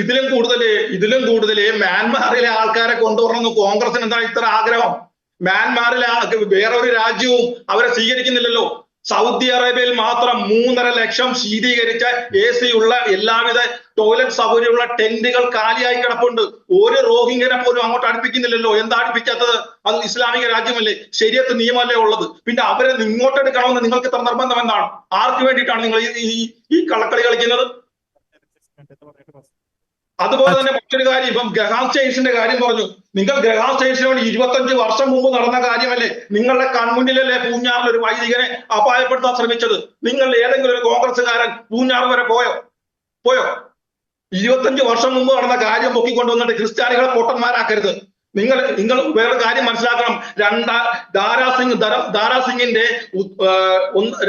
ഇതിലും കൂടുതൽ മ്യാൻമാറിലെ ആൾക്കാരെ കൊണ്ടുവരണമെന്ന് കോൺഗ്രസിന് എന്താ ഇത്ര ആഗ്രഹം? മ്യാൻമാറിലെ വേറെ ഒരു രാജ്യവും അവരെ സ്വീകരിക്കുന്നില്ലല്ലോ. സൗദി അറേബ്യയിൽ മാത്രം 3.5 ലക്ഷം ശീതീകരിച്ച AC ഉള്ള എല്ലാവിധ ടോയ്ലറ്റ് സൗകര്യമുള്ള ടെന്റുകൾ കാലിയായി കിടപ്പുണ്ട്. ഒരു റോഹിംഗ്യനെ പോലും അങ്ങോട്ട് അടുപ്പിക്കുന്നില്ലല്ലോ. എന്താ അടുപ്പിക്കാത്തത്? അത് ഇസ്ലാമിക രാജ്യമല്ലേ, ശരിയത്ത് നിയമമല്ലേ ഉള്ളത്. പിന്നെ അവരെ ഇങ്ങോട്ട് എടുക്കണമെന്ന് നിങ്ങൾക്ക് ഇത്ര നിർബന്ധം എന്താണ്? ആർക്ക് വേണ്ടിയിട്ടാണ് നിങ്ങൾ ഈ കളക്കളി കളിക്കുന്നത്? അതുപോലെ തന്നെ മറ്റൊരു കാര്യം, ഇപ്പം ഗ്രഹാം സ്റ്റേഷന്റെ കാര്യം പറഞ്ഞു. നിങ്ങൾ ഗ്രഹാം സ്റ്റേഷനോട് 25 വർഷം മുമ്പ് നടന്ന കാര്യമല്ലേ? നിങ്ങളുടെ കൺമുന്നിലല്ലേ പൂഞ്ഞാറിൽ ഒരു വൈദികനെ അപായപ്പെടുത്താൻ ശ്രമിച്ചത്? നിങ്ങൾ ഏതെങ്കിലും ഒരു കോൺഗ്രസ്സുകാരൻ പൂഞ്ഞാർ വരെ പോയോ? 25 വർഷം മുമ്പ് നടന്ന കാര്യം പൊക്കിക്കൊണ്ടുവന്നിട്ട് ക്രിസ്ത്യാനികളെ പൊട്ടന്മാരാക്കരുത്. നിങ്ങൾ വേറെ കാര്യം മനസ്സിലാക്കണം. ദാരാ സിംഗിന്റെ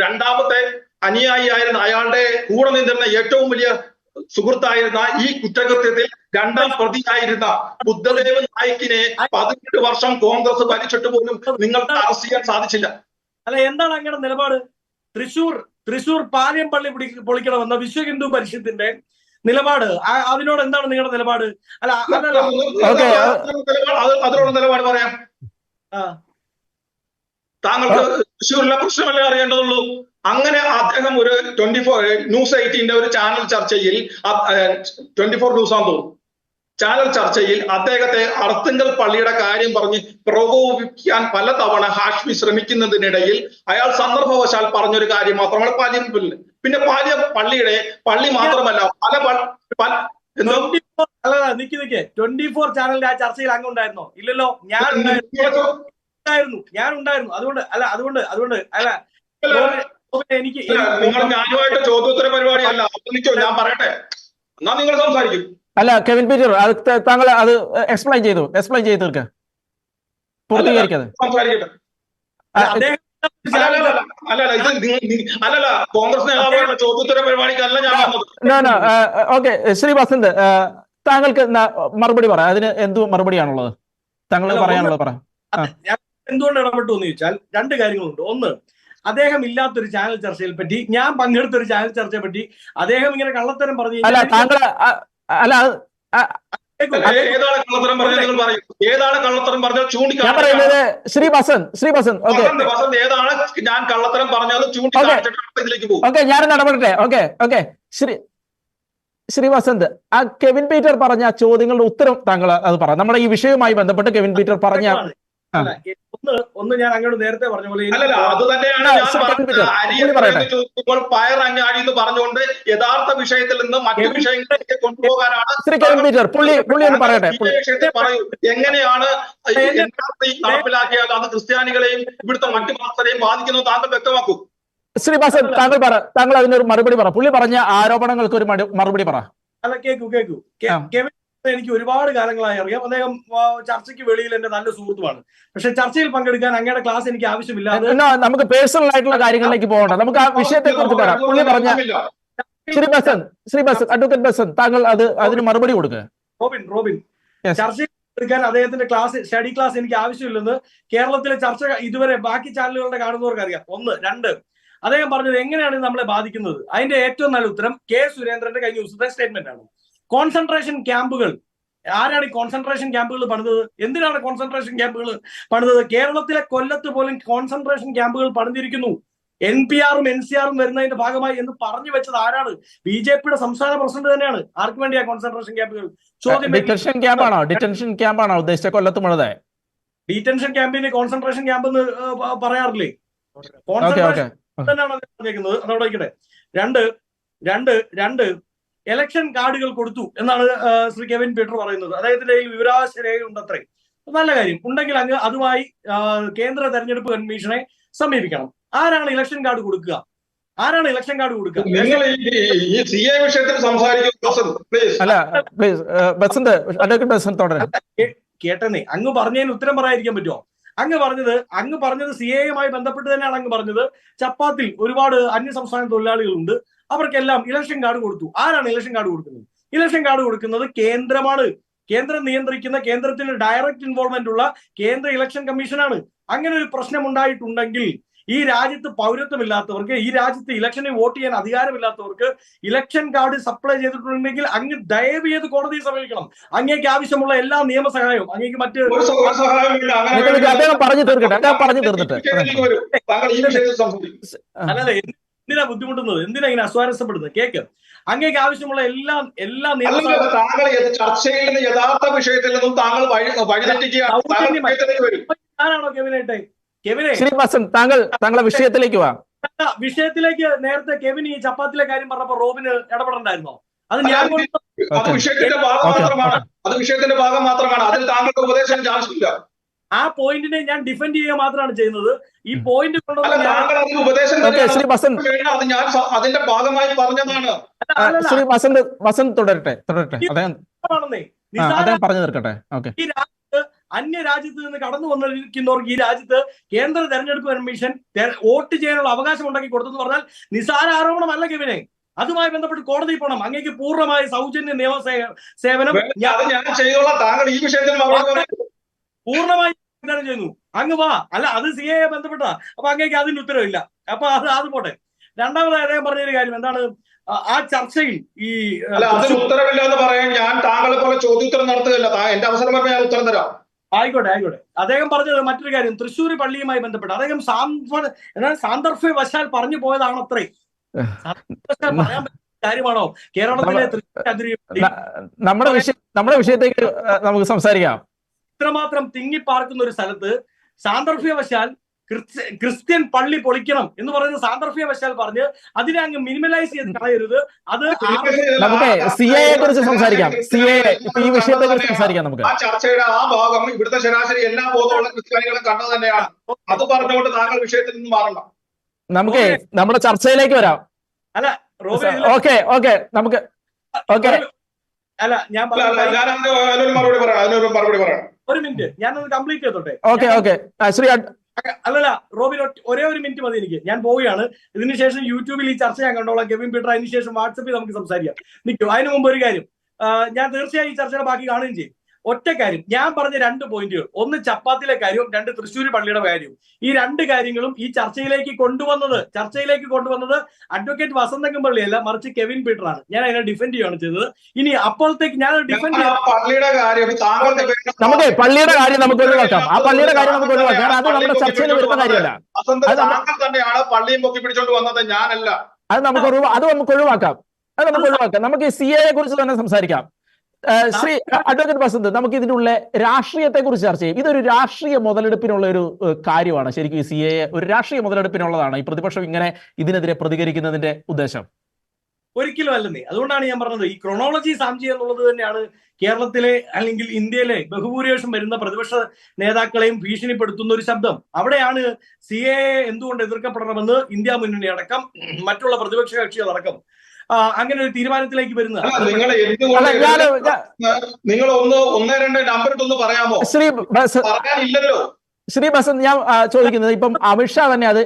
രണ്ടാമത്തെ അനുയായി ആയിരുന്ന, അയാളുടെ കൂടെ നിന്നിരുന്ന ഏറ്റവും വലിയ സുഹൃത്തായിരുന്ന, ഈ കുറ്റകൃത്യത്തിൽ 2ാം പ്രതിയായിരുന്ന ബുദ്ധദേവ് നായിക്കിനെ 18 വർഷം കോൺഗ്രസ് ഭരിച്ചിട്ട് പോലും നിങ്ങൾക്ക് അറസ്റ്റ് ചെയ്യാൻ സാധിച്ചില്ല. അല്ല, എന്താണ് അങ്ങനെ നിലപാട്? തൃശൂർ പാലിയം പള്ളി പൊളിക്കണമെന്ന വിശ്വ ഹിന്ദു പരിഷത്തിന്റെ നിലപാട്, അതിനോട് എന്താണ് നിങ്ങളുടെ നിലപാട്? അതിനുള്ള നിലപാട് പറയാം. താങ്കൾക്ക് തൃശ്ശൂരിലെ പ്രശ്നമല്ലേ അറിയേണ്ടതുള്ളൂ. അങ്ങനെ അദ്ദേഹം ഒരു 24 ന്യൂസ് 18ന്റെ ഒരു ചാനൽ ചർച്ചയിൽ, 24 ന്യൂസാന്ന് തോന്നുന്നു, ചാനൽ ചർച്ചയിൽ അദ്ദേഹത്തെ അർത്തുങ്കൽ പള്ളിയുടെ കാര്യം പറഞ്ഞ് പ്രകോപിപ്പിക്കാൻ പലതവണ ഹാഷ്മി ശ്രമിക്കുന്നതിനിടയിൽ അയാൾ സന്ദർഭവശാൽ പറഞ്ഞൊരു കാര്യം മാത്രമാണ് പാലിയം പള്ളി. പിന്നെ പാലിയം പള്ളി മാത്രമല്ല അല്ല, നിക്ക് 24 ചാനലിന്റെ ആ ചർച്ചയിൽ അങ്ങ് ഉണ്ടായിരുന്നോ? ഇല്ലല്ലോ. ഞാൻ ഉണ്ടായിരുന്നു. അതുകൊണ്ട് എനിക്ക് നിങ്ങൾ ഞാനുമായിട്ട് ചോദ്യോത്തര പരിപാടി അല്ല. ഞാൻ പറയട്ടെ, എന്നാ നിങ്ങൾ സംസാരിക്കും. അല്ല, കെവിൻ പീറ്റർ, താങ്കൾ അത് എക്സ്പ്ലെയിൻ ചെയ്ത് തീർക്ക, പൂർത്തീകരിക്കാതെ സംസാരിക്കട്ടെ. അല്ലല്ല, കോൺഗ്രസ് നേതാവുകളുടെ ചോദ്യോത്തര പരിപാടിക്കല്ല ഞാൻ. ഓക്കെ, ശ്രീ വസന്ത്, താങ്കൾക്ക് മറുപടി പറയാം. അതിന് എന്ത് മറുപടിയാണുള്ളത് താങ്കൾ പറയാനുള്ളത്? പറയാം. ഞാൻ എന്തുകൊണ്ട് ഇടപെട്ടു എന്ന് ചോദിച്ചാൽ 2 കാര്യങ്ങളുണ്ട്. ഒന്ന്, അദ്ദേഹം ഇല്ലാത്തൊരു ചാനൽ ചർച്ചയിൽ പറ്റി, ഞാൻ പങ്കെടുത്ത ഒരു ചാനൽ ചർച്ചയെ പറ്റി അദ്ദേഹം ഇങ്ങനെ കള്ളത്തരം പറഞ്ഞു അല്ല താങ്കൾ ഏതാണ് കള്ളത്തരം പറഞ്ഞത് നിങ്ങൾ പറയും. ഏതാണ് കള്ളത്തരം പറഞ്ഞത് ഞാൻ ചൂണ്ടിക്കാണിക്കുക. പറയുന്നത് ശ്രീ ബസന്ത് ഓക്കെ വസന്ത് ഏതാണ് ഞാൻ കള്ളത്തരം പറഞ്ഞത് ചൂണ്ടിക്കാണിച്ചിട്ട് ഇതിലേക്ക് പോകും. ഓക്കെ ഞാനൊന്ന് ഇടപെടട്ടെ. ഓക്കെ ശ്രീ വസന്ത്, ആ കെവിൻ പീറ്റർ പറഞ്ഞ ചോദ്യങ്ങളുടെ ഉത്തരം താങ്കൾ അത് പറ. നമ്മുടെ ഈ വിഷയവുമായി ബന്ധപ്പെട്ട് കെവിൻ പീറ്റർ പറഞ്ഞ ഒന്ന് ഞാൻ അങ്ങോട്ട് നേരത്തെ പറഞ്ഞ പോലെ അല്ലല്ല, അത് തന്നെയാണ് ഞാൻ പറഞ്ഞത്. അരി ചോദിക്കുമ്പോൾ പയർ അങ്ങാടി എന്ന് പറഞ്ഞുകൊണ്ട് യഥാർത്ഥ വിഷയത്തിൽ നിന്ന് മറ്റു വിഷയങ്ങളിലേക്ക് കൊണ്ടുപോകാനാണ്. ശ്രീ കെവിൻ പീറ്റർ പുള്ളി ഒന്ന് പറയട്ടെ. വിഷയത്തെ പറയൂ. എങ്ങനെയാണ് നടപ്പിലാക്കിയാൽ അത് ക്രിസ്ത്യാനികളെയും ഇവിടുത്തെ മറ്റു മതസ്ഥരെയും ബാധിക്കുന്നു താങ്കൾ വ്യക്തമാക്കൂ. ശ്രീ ബസന്ത് താങ്കൾ അതിനൊരു മറുപടി പറ. പുള്ളി പറഞ്ഞ ആരോപണങ്ങൾക്ക് ഒരു മറുപടി പറ. അല്ല കേക്കൂ കെവിൻ എനിക്ക് ഒരുപാട് കാലങ്ങളായി അറിയാം. അദ്ദേഹം ചർച്ചയ്ക്ക് വെളിയിൽ എന്റെ നല്ല സുഹൃത്തുമാണ്. പക്ഷെ ചർച്ചയിൽ പങ്കെടുക്കാൻ അങ്ങയുടെ ക്ലാസ് എനിക്ക് ആവശ്യമില്ല. നമുക്ക് പേഴ്സണൽ ആയിട്ടുള്ള കാര്യങ്ങളിലേക്ക് പോകണ്ട. നമുക്ക് ആ വിഷയത്തെ കുറിച്ച് പറയാം. പുള്ളി പറഞ്ഞ ശ്രീ ബസന്ത് അഡ്വക്കേറ്റ് ബസന്ത് താങ്കൾ അതിന് മറുപടി കൊടുക്കുക. റോബിൻ ചർച്ചയിൽ പങ്കെടുക്കാൻ അദ്ദേഹത്തിന്റെ സ്റ്റഡി ക്ലാസ് എനിക്ക് ആവശ്യമില്ലെന്ന് കേരളത്തിലെ ചർച്ച ഇതുവരെ ബാക്കി ചാനലുകളുടെ കാണുന്നവർക്ക് അറിയാം. ഒന്ന്. രണ്ട്, അദ്ദേഹം പറഞ്ഞത് എങ്ങനെയാണ് നമ്മളെ ബാധിക്കുന്നത്. അതിന്റെ ഏറ്റവും നല്ല ഉത്തരം കെ സുരേന്ദ്രന്റെ കഴിഞ്ഞ ദിവസത്തെ സ്റ്റേറ്റ്മെന്റ് ആണ്. കോൺസെൻട്രേഷൻ ക്യാമ്പുകൾ, ആരാണ് ഈ കോൺസെൻട്രേഷൻ ക്യാമ്പുകൾ പണിതത്? എന്തിനാണ് കോൺസെൻട്രേഷൻ ക്യാമ്പുകൾ പണിതത്? കേരളത്തിലെ കൊല്ലത്ത് പോലും കോൺസെൻട്രേഷൻ ക്യാമ്പുകൾ പണിതിരിക്കുന്നു. NPR-ഉം NCR-ഉം വരുന്നതിന്റെ ഭാഗമായി എന്ന് പറഞ്ഞു വെച്ചത് ആരാണ്? BJP-യുടെ സംസ്ഥാന പ്രസിഡന്റ് തന്നെയാണ്. ആർക്ക് വേണ്ടിയാ കോൺസെൻട്രേഷൻ ക്യാമ്പുകൾ? ഡിറ്റൻഷൻ ക്യാമ്പാണോ ഉദ്ദേശിച്ച കൊല്ലത്ത് മുഴുവൻ? ഡീറ്റൻഷൻ ക്യാമ്പിന് കോൺസെൻട്രേഷൻ ക്യാമ്പ് എന്ന് പറയാറില്ലേ? കോൺസെൻട്രേഷൻ തന്നെയാണ് പറഞ്ഞേക്കുന്നത്. അതവിടെ ഇരിക്കട്ടെ. രണ്ട് ഇലക്ഷൻ കാർഡുകൾ കൊടുത്തു എന്നാണ് ശ്രീ കെവിൻ പീറ്റർ പറയുന്നത്. അദ്ദേഹത്തിന്റെ കയ്യിൽ വിവരാവകാശ രേഖയുണ്ട്. അത്രേ നല്ല കാര്യം. ഉണ്ടെങ്കിൽ അങ്ങ് അതുമായി കേന്ദ്ര തെരഞ്ഞെടുപ്പ് കമ്മീഷനെ സമീപിക്കണം. ആരാണ് ഇലക്ഷൻ കാർഡ് കൊടുക്കുക? നിങ്ങൾ ഈ CA വിഷയത്തിൽ കേട്ടെന്നേ, അങ്ങ് പറഞ്ഞതിന് ഉത്തരം പറയാതിരിക്കാൻ പറ്റുമോ? അങ്ങ് പറഞ്ഞത് CA-യുമായി ബന്ധപ്പെട്ട് തന്നെയാണ് അങ്ങ് പറഞ്ഞത്. ചപ്പാത്തിൽ ഒരുപാട് അന്യസംസ്ഥാന തൊഴിലാളികളുണ്ട്, അവർക്കെല്ലാം ഇലക്ഷൻ കാർഡ് കൊടുത്തു. ആരാണ് ഇലക്ഷൻ കാർഡ് കൊടുക്കുന്നത്? ഇലക്ഷൻ കാർഡ് കൊടുക്കുന്നത് കേന്ദ്രമാണ്. കേന്ദ്രം നിയന്ത്രിക്കുന്ന, കേന്ദ്രത്തിന് ഡയറക്റ്റ് ഇൻവോൾവ്മെന്റ് ഉള്ള കേന്ദ്ര ഇലക്ഷൻ കമ്മീഷനാണ്. അങ്ങനെ ഒരു പ്രശ്നം ഉണ്ടായിട്ടുണ്ടെങ്കിൽ ഈ രാജ്യത്ത് പൗരത്വമില്ലാത്തവർക്ക്, ഈ രാജ്യത്ത് ഇലക്ഷനിൽ വോട്ട് ചെയ്യാൻ അധികാരമില്ലാത്തവർക്ക് ഇലക്ഷൻ കാർഡ് സപ്ലൈ ചെയ്തിട്ടുണ്ടെങ്കിൽ അങ്ങ് ദയവ് ചെയ്ത് കോടതിയെ സമീപിക്കണം. അങ്ങേക്ക് ആവശ്യമുള്ള എല്ലാ നിയമസഹായവും അങ്ങേക്ക് മറ്റ് അല്ലല്ല, എന്തിനാ ബുദ്ധിമുട്ടുന്നത്? എന്തിനാ ഇങ്ങനെ അസ്വാരസ്യപ്പെടുന്നത്? കേക്ക്, അങ്ങേക്ക് ആവശ്യമുള്ള എല്ലാ ചർച്ചയിൽ നിന്ന് യഥാർത്ഥ വിഷയത്തിൽ നിന്നും താങ്കൾ ആരാണോ കെവിനായിട്ടെ? താങ്കളുടെ വിഷയത്തിലേക്ക് വാ. വിഷയത്തിലേക്ക് നേരത്തെ കെവിൻ ഈ ചപ്പാത്തിലെ കാര്യം പറഞ്ഞപ്പോ റോബിന് ഇടപെടണ്ടായിരുന്നോ? അത് ഞാൻ വിഷയത്തിന്റെ ഭാഗം മാത്രമാണ്. അതിൽ താങ്കൾക്ക് ഉപദേശം ആവശ്യമില്ല. ആ പോയിന്റിനെ ഞാൻ ഡിഫെൻഡ് ചെയ്യുക മാത്രമാണ് ചെയ്യുന്നത്. ഈ പോയിന്റ് അതിന്റെ ഭാഗമായി പറഞ്ഞതാണ്. ശ്രീ വസന്ത് തുടരട്ടെ. അദ്ദേഹം പറഞ്ഞു തീർക്കട്ടെ. ഈ രാജ്യത്ത് അന്യ രാജ്യത്ത് നിന്ന് കടന്നു വന്നിരിക്കുന്നവർക്ക് ഈ രാജ്യത്ത് കേന്ദ്ര തെരഞ്ഞെടുപ്പ് കമ്മീഷൻ വോട്ട് ചെയ്യാനുള്ള അവകാശം ഉണ്ടാക്കി കൊടുത്തെന്ന് പറഞ്ഞാൽ നിസാര ആരോപണമല്ല കെവിനെ. അതുമായി ബന്ധപ്പെട്ട് കോടതിയിൽ പോകണം. അങ്ങേക്ക് പൂർണ്ണമായ സൗജന്യ നിയമ സേവനം ഞാൻ ചെയ്തോളാം. താങ്കൾ ഈ വിഷയത്തിൽ പൂർണ്ണമായി ചെയ്യുന്നു. അങ്ങ് വാ. അല്ല, അത് CA ബന്ധപ്പെട്ടാ. അപ്പൊ അങ്ങേക്ക് അതിന്റെ ഉത്തരവില്ല. അപ്പൊ അത് പോട്ടെ. രണ്ടാമതായി അദ്ദേഹം പറഞ്ഞൊരു കാര്യം എന്താണ്, ആ ചർച്ചയിൽ ഈ അതിന് ഉത്തരവില്ല എന്ന് പറയാൻ ഞാൻ താങ്കളെ പോലെ ചോദ്യോത്തരം നടത്തുകയല്ല. എന്റെ അവസരം പറഞ്ഞാൽ ഞാൻ ഉത്തരം തരാം. ആയിക്കോട്ടെ. അദ്ദേഹം പറഞ്ഞത് മറ്റൊരു കാര്യം, തൃശ്ശൂർ പള്ളിയുമായി ബന്ധപ്പെട്ട് അദ്ദേഹം സാന്ദർഭ്യവശാൽ പറഞ്ഞു പോയതാണ്. അത്രേ പറയാൻ പറ്റുന്ന കാര്യമാണോ? കേരളത്തിലെ നമ്മുടെ വിഷയത്തേക്ക് നമുക്ക് സംസാരിക്കാം. ഇത്രമാത്രം തിങ്ങിപ്പാർക്കുന്ന ഒരു സ്ഥലത്ത് സാന്ദർഭ്യവശാൽ ക്രിസ്ത്യൻ പള്ളി പൊളിക്കണം എന്ന് പറയുന്ന സാന്ദർഭ്യവശാൽ പറഞ്ഞ് അതിനെ അങ്ങ് മിനിമലൈസ് ചെയ്ത് കളയരുത്. അത് നമുക്ക് CA-യെ കുറിച്ച് സംസാരിക്കാം. ഈ വിഷയത്തെ കുറിച്ച് സംസാരിക്കാം. നമുക്ക് ആ ചർച്ചയുടെ ആ ഭാഗം ഇവിടുത്തെ ശരാശരി എല്ലാ ബോധമുള്ള ക്രിസ്ത്യാനികളും കണ്ടത് തന്നെയാണ്. അത് പറഞ്ഞുകൊണ്ട് താങ്കൾ വിഷയത്തിൽ നിന്ന് മാറണ്ട. നമുക്ക് നമ്മുടെ ചർച്ചയിലേക്ക് വരാം. അല്ല ഓക്കെ നമുക്ക് അല്ല, ഞാൻ മറുപടി പറയാം. ഒരു മിനിറ്റ്, ഞാനൊന്ന് കംപ്ലീറ്റ് ചെയ്തോട്ടെ. ശ്രീ അല്ലല്ല റോബിൻ, ഒരേ ഒരു മിനിറ്റ് മതി എനിക്ക്. ഞാൻ പോവുകയാണ്. ഇതിനുശേഷം യൂട്യൂബിൽ ഈ ചർച്ച ഞാൻ കണ്ടോളാം. കെവിൻ പീറ്റർ, അതിനുശേഷം വാട്സപ്പിൽ നമുക്ക് സംസാരിക്കാം. നിൽക്കും. അതിനു മുമ്പ് ഒരു കാര്യം, ഞാൻ തീർച്ചയായും ഈ ചർച്ചയുടെ ബാക്കി കാണുകയും ചെയ്യും. ഒറ്റ കാര്യം ഞാൻ പറഞ്ഞ 2 പോയിന്റുകൾ, ഒന്ന് ചപ്പാത്തിലെ കാര്യവും, 2 തൃശ്ശൂർ പള്ളിയുടെ കാര്യവും. ഈ 2 കാര്യങ്ങളും ഈ ചർച്ചയിലേക്ക് കൊണ്ടുവന്നത് അഡ്വക്കേറ്റ് വസന്തൻ പള്ളിയല്ല, മറിച്ച് കെവിൻ പീറ്റർ ആണ്. ഞാൻ അതിനെ ഡിഫെൻഡ് ചെയ്യുകയാണ് ചെയ്തത്. ഇനി അപ്പോഴത്തേക്ക് ഞാൻ ഡിഫെൻഡ് പള്ളിയുടെ കാര്യം നമുക്ക് പള്ളിയുടെ കാര്യം നമുക്ക് ഒഴിവാക്കാം. ആ പള്ളിയുടെ കാര്യം നമുക്ക് ഒഴിവാക്കാം. അത് നമ്മുടെ ചർച്ചയിൽ വരുന്ന കാര്യമല്ല. താങ്കൾ തന്നെയാണ് പള്ളിയും പൊക്കി പിടിച്ചോണ്ട് വന്നത്, ഞാനല്ല. അത് നമുക്ക് ഒഴിവാക്കാം. നമുക്ക് ഈ CAA കുറിച്ച് തന്നെ സംസാരിക്കാം. ശ്രീ അഡ്വക്കേറ്റ് വസന്ത്, നമുക്ക് ഇതിനുള്ള രാഷ്ട്രീയത്തെ കുറിച്ച് ചർച്ച ചെയ്യും. ഇതൊരു രാഷ്ട്രീയ മുതലെടുപ്പിനുള്ള ഒരു കാര്യമാണ്. ശരിക്കും ഈ CAA ഒരു രാഷ്ട്രീയ മുതലെടുപ്പിനുള്ളതാണ്. ഈ പ്രതിപക്ഷം ഇങ്ങനെ ഇതിനെതിരെ പ്രതികരിക്കുന്നതിന്റെ ഉദ്ദേശം ഒരിക്കലും അല്ലെന്നേ. അതുകൊണ്ടാണ് ഞാൻ പറഞ്ഞത്, ഈ ക്രൊണോളജി സാംജി എന്നുള്ളത് തന്നെയാണ് കേരളത്തിലെ അല്ലെങ്കിൽ ഇന്ത്യയിലെ ബഹുഭൂരിപക്ഷം വരുന്ന പ്രതിപക്ഷ നേതാക്കളെയും ഭീഷണിപ്പെടുത്തുന്ന ഒരു ശബ്ദം. അവിടെയാണ് CAA എന്തുകൊണ്ട് എതിർക്കപ്പെടണമെന്ന് ഇന്ത്യ മുന്നണി അടക്കം മറ്റുള്ള പ്രതിപക്ഷ കക്ഷികളടക്കം അങ്ങനെ ഒരു തീരുമാനത്തിലേക്ക് വരുന്നത്. നിങ്ങൾ ഒന്ന് രണ്ട് നമ്പർ ഇട്ടൊന്ന് പറയാമോ? പറയാനില്ലല്ലോ. ശ്രീ ബസന്ത്, ഞാൻ ചോദിക്കുന്നത്, ഇപ്പം അമിത്ഷാ തന്നെ അത്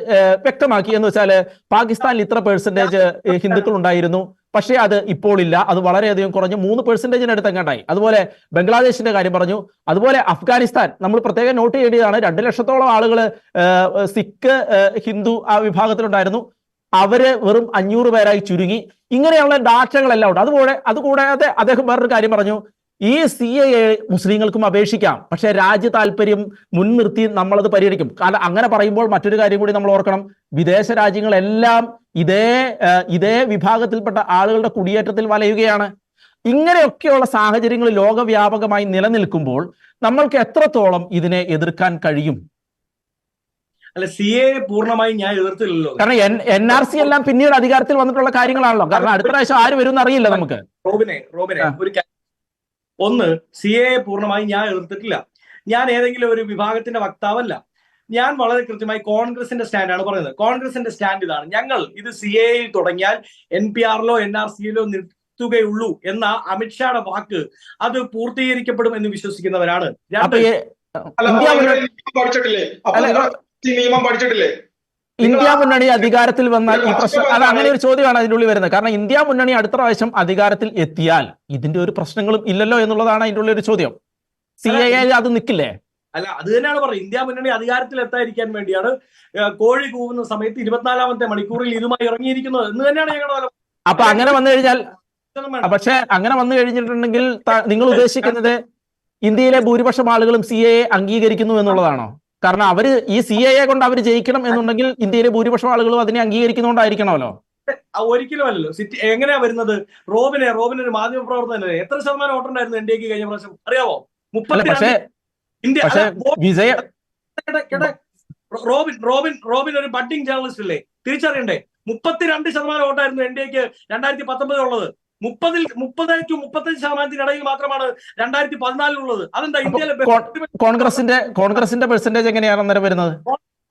വ്യക്തമാക്കി എന്ന് വെച്ചാൽ പാകിസ്ഥാനിൽ ഇത്ര പെർസെന്റേജ് ഹിന്ദുക്കൾ ഉണ്ടായിരുന്നു, പക്ഷേ അത് ഇപ്പോൾ ഇല്ല, അത് വളരെയധികം കുറഞ്ഞു, 3% അടുത്ത് എങ്ങാണ്ടായി. അതുപോലെ ബംഗ്ലാദേശിന്റെ കാര്യം പറഞ്ഞു. അതുപോലെ അഫ്ഗാനിസ്ഥാൻ നമ്മൾ പ്രത്യേകം നോട്ട് ചെയ്യേണ്ടതാണ്. 2 ലക്ഷത്തോളം ആളുകൾ സിഖ് ഹിന്ദു ആ വിഭാഗത്തിലുണ്ടായിരുന്നു, അവര് വെറും 500 പേരായി ചുരുങ്ങി. ഇങ്ങനെയുള്ള ഡാറ്റകളെല്ലാം ഉണ്ട്. അതുകൂടാതെ അദ്ദേഹം വേറൊരു കാര്യം പറഞ്ഞു, ഈ CAA മുസ്ലിങ്ങൾക്കും അപേക്ഷിക്കാം, പക്ഷെ രാജ്യ താല്പര്യം മുൻനിർത്തി നമ്മളത് പരിഗണിക്കും. കാരണം അങ്ങനെ പറയുമ്പോൾ മറ്റൊരു കാര്യം കൂടി നമ്മൾ ഓർക്കണം, വിദേശ രാജ്യങ്ങളെല്ലാം ഇതേ വിഭാഗത്തിൽപ്പെട്ട ആളുകളുടെ കുടിയേറ്റത്തിൽ വലയുകയാണ്. ഇങ്ങനെയൊക്കെയുള്ള സാഹചര്യങ്ങൾ ലോകവ്യാപകമായി നിലനിൽക്കുമ്പോൾ നമ്മൾക്ക് എത്രത്തോളം ഇതിനെ എതിർക്കാൻ കഴിയും? അല്ല, CAA പൂർണ്ണമായി ഞാൻ എതിർത്തില്ലല്ലോ. കാരണം NRC എല്ലാം പിന്നീട് അധികാരത്തിൽ വന്നിട്ടുള്ള കാര്യങ്ങളാണല്ലോ. കാരണം അടുത്ത പ്രാവശ്യം ആര് വരും അറിയില്ല നമുക്ക്. റോബിനെ ഒരു ഒന്ന്, CAA പൂർണ്ണമായി ഞാൻ എതിർത്തിട്ടില്ല. ഞാൻ ഏതെങ്കിലും ഒരു വിഭാഗത്തിന്റെ വക്താവല്ല. ഞാൻ വളരെ കൃത്യമായി കോൺഗ്രസിന്റെ സ്റ്റാൻഡാണ് പറയുന്നത്. കോൺഗ്രസിന്റെ സ്റ്റാൻഡ് ഇതാണ്: ഞങ്ങൾ ഇത് CAA തുടങ്ങിയാൽ NPR-ലോ NRC-യിലോ നിർത്തുകയുള്ളൂ എന്ന അമിത്ഷായുടെ വാക്ക് അത് പൂർത്തീകരിക്കപ്പെടും എന്ന് വിശ്വസിക്കുന്നവരാണ്. നിയമം പഠിച്ചിട്ടില്ലേ? ഇന്ത്യ മുന്നണി അധികാരത്തിൽ വന്നാൽ ഈ പ്രശ്നം, അത് അങ്ങനെ ഒരു ചോദ്യമാണ് അതിൻ്റെ ഉള്ളിൽ വരുന്നത്. കാരണം ഇന്ത്യ മുന്നണി അടുത്ത പ്രാവശ്യം അധികാരത്തിൽ എത്തിയാൽ ഇതിന്റെ ഒരു പ്രശ്നങ്ങളും ഇല്ലല്ലോ എന്നുള്ളതാണ് അതിൻ്റെ ഉള്ളിൽ ഒരു ചോദ്യം. CAA അത് നിൽക്കില്ലേ? അല്ല, അത് തന്നെയാണ് പറയുന്നത്. ഇന്ത്യ മുന്നണി അധികാരത്തിൽ എത്താതിരിക്കാൻ വേണ്ടിയാണ് കോഴി കൂവുന്ന സമയത്ത് 24-ാമത്തെ മണിക്കൂറിൽ ഇതുമായി ഇറങ്ങിയിരിക്കുന്നത് എന്ന് തന്നെയാണ് ഞങ്ങളുടെ. അപ്പൊ അങ്ങനെ വന്നു കഴിഞ്ഞാൽ, പക്ഷെ അങ്ങനെ വന്നു കഴിഞ്ഞിട്ടുണ്ടെങ്കിൽ നിങ്ങൾ ഉദ്ദേശിക്കുന്നത് ഇന്ത്യയിലെ ഭൂരിപക്ഷം ആളുകളും CAA അംഗീകരിക്കുന്നു എന്നുള്ളതാണോ? കാരണം അവര് ഈ CAA കൊണ്ട് അവർ ജയിക്കണം എന്നുണ്ടെങ്കിൽ ഇന്ത്യയിലെ ഭൂരിപക്ഷം ആളുകളും അതിനെ അംഗീകരിക്കുന്നതുകൊണ്ടായിരിക്കണമല്ലോ. ഒരിക്കലും അല്ലല്ലോ. എങ്ങനെയാ വരുന്നത്? റോബിന് ഒരു മാധ്യമ പ്രവർത്തനം എത്ര ശതമാനം വോട്ടുണ്ടായിരുന്നു NDAക്ക് കഴിഞ്ഞ പ്രാവശ്യം അറിയാവോ? 32. ഇന്ത്യ റോബിൻ ഒരു ബഡ്ഡിംഗ് ജേർണലിസ്റ്റ് അല്ലേ, തിരിച്ചറിയണ്ടേ? 32% വോട്ടായിരുന്നു NDAക്ക് 2019 ഉള്ളത്. 30-35% മാത്രമാണ് 2014 ഉള്ളത്. അതെന്താ ഇന്ത്യയിലെ കോൺഗ്രസിന്റെ പെർസെന്റേജ് എങ്ങനെയാണ് അന്നേരം വരുന്നത്?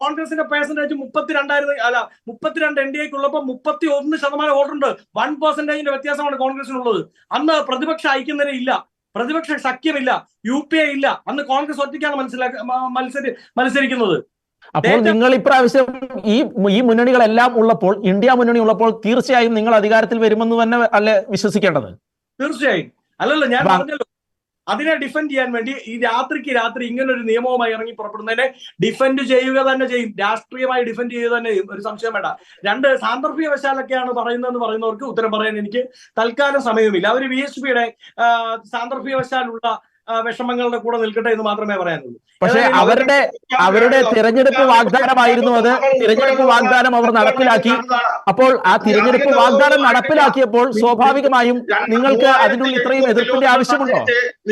കോൺഗ്രസിന്റെ പെർസെന്റേജ് 32 NDAക്ക് ഉള്ളപ്പോൾ 31% വോട്ടുണ്ട്. 1% വ്യത്യാസമാണ് കോൺഗ്രസിനുള്ളത്. അന്ന് പ്രതിപക്ഷ ഐക്യം ഇല്ല, പ്രതിപക്ഷ സഖ്യമില്ല, UPA ഇല്ല. അന്ന് കോൺഗ്രസ് ഒറ്റയ്ക്കാണ് മത്സരിക്കുന്നത്. അപ്പോൾ നിങ്ങൾ ഇപ്രാവശ്യം ഈ മുന്നണികളെല്ലാം ഉള്ളപ്പോൾ, ഇന്ത്യ മുന്നണി ഉള്ളപ്പോൾ തീർച്ചയായും നിങ്ങൾ അധികാരത്തിൽ വരുമെന്ന് തന്നെ അല്ലെ വിശ്വസിക്കേണ്ടത്? തീർച്ചയായും. അല്ലല്ലോ, ഞാൻ പറഞ്ഞല്ലോ, അതിനെ ഡിഫെൻഡ് ചെയ്യാൻ വേണ്ടി ഈ രാത്രി ഇങ്ങനെ ഒരു നിയമവുമായി ഇറങ്ങി പുറപ്പെടുന്നതിനെ ഡിഫെൻഡ് ചെയ്യുക തന്നെ ചെയ്യും. രാഷ്ട്രീയമായി ഡിഫെൻഡ് ചെയ്യുക തന്നെ ചെയ്യും, ഒരു സംശയം വേണ്ട. 2 സാന്ദർഭികവശാലൊക്കെയാണ് പറയുന്നതെന്ന് പറയുന്നവർക്ക് ഉത്തരം പറയാൻ എനിക്ക് തൽക്കാലം സമയമില്ല. അവർ VSPയുടെ സാന്ദർഭികവശാലുള്ള വിഷമങ്ങളുടെ കൂടെ നിൽക്കട്ടെ എന്ന് മാത്രമേ പറയാനുള്ളൂ. പക്ഷേ അവരുടെ തിരഞ്ഞെടുപ്പ് വാഗ്ദാനമായിരുന്നു അത്. തിരഞ്ഞെടുപ്പ് വാഗ്ദാനം അവർ നടപ്പിലാക്കി. അപ്പോൾ ആ തിരഞ്ഞെടുപ്പ് വാഗ്ദാനം നടപ്പിലാക്കിയപ്പോൾ സ്വാഭാവികമായും നിങ്ങൾക്ക് അതിനുള്ള ഇത്രയും എതിർപ്പിന്റെ ആവശ്യമുണ്ടോ?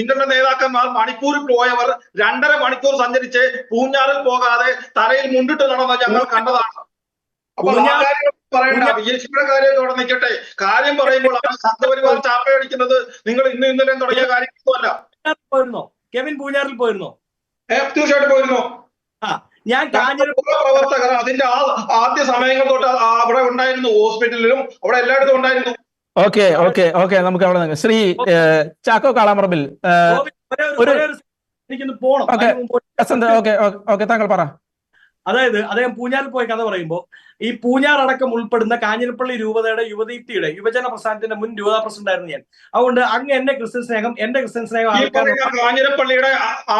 നിങ്ങളുടെ നേതാക്കന്മാർ മണിപ്പൂരിൽ പോയവർ 2.5 മണിക്കൂർ സഞ്ചരിച്ച് പൂഞ്ഞാറിൽ പോകാതെ തലയിൽ മുണ്ടിട്ട് നടന്ന ഞങ്ങൾ കണ്ടതാണ്. അപ്പോൾ പറയണ്ട, VSPയുടെ കാര്യത്തോടെ നിൽക്കട്ടെ. കാര്യം പറയുമ്പോൾ സംഘപരിവാർ ചാപ്പയടിക്കുന്നത് നിങ്ങൾ ഇന്നലെ തുടങ്ങിയ കാര്യമൊന്നുമല്ല. കെവിൻ പൂഞ്ഞാറിൽ പോയിരുന്നോ? തീർച്ചയായിട്ടും പോയിരുന്നു. ഞാൻ പ്രവർത്തകർ അതിന്റെ ആദ്യ സമയങ്ങൾ തൊട്ട് അവിടെ ഉണ്ടായിരുന്നു, ഹോസ്പിറ്റലിലും അവിടെ എല്ലായിടത്തും ഉണ്ടായിരുന്നു. ഓക്കെ നമുക്ക് അവിടെ ശ്രീ ചാക്കോ കാളാമറമ്പിൽ എനിക്കൊന്ന് പോണം. താങ്കൾ പറ. അതായത് അദ്ദേഹം പൂഞ്ഞാറിൽ പോയ കഥ പറയുമ്പോൾ ഈ പൂഞ്ഞാർ അടക്കം ഉൾപ്പെടുന്ന കാഞ്ഞിരപ്പള്ളി രൂപതയുടെ യുവദീപ്തിയുടെ യുവജന പ്രസ്ഥാനത്തിന്റെ മുൻ രൂപതാ പ്രസിഡന്റ് ആയിരുന്നു ഞാൻ. അതുകൊണ്ട് അങ്ങ് എന്റെ ക്രിസ്ത്യൻ സ്നേഹം കാഞ്ഞിരപ്പള്ളിയുടെ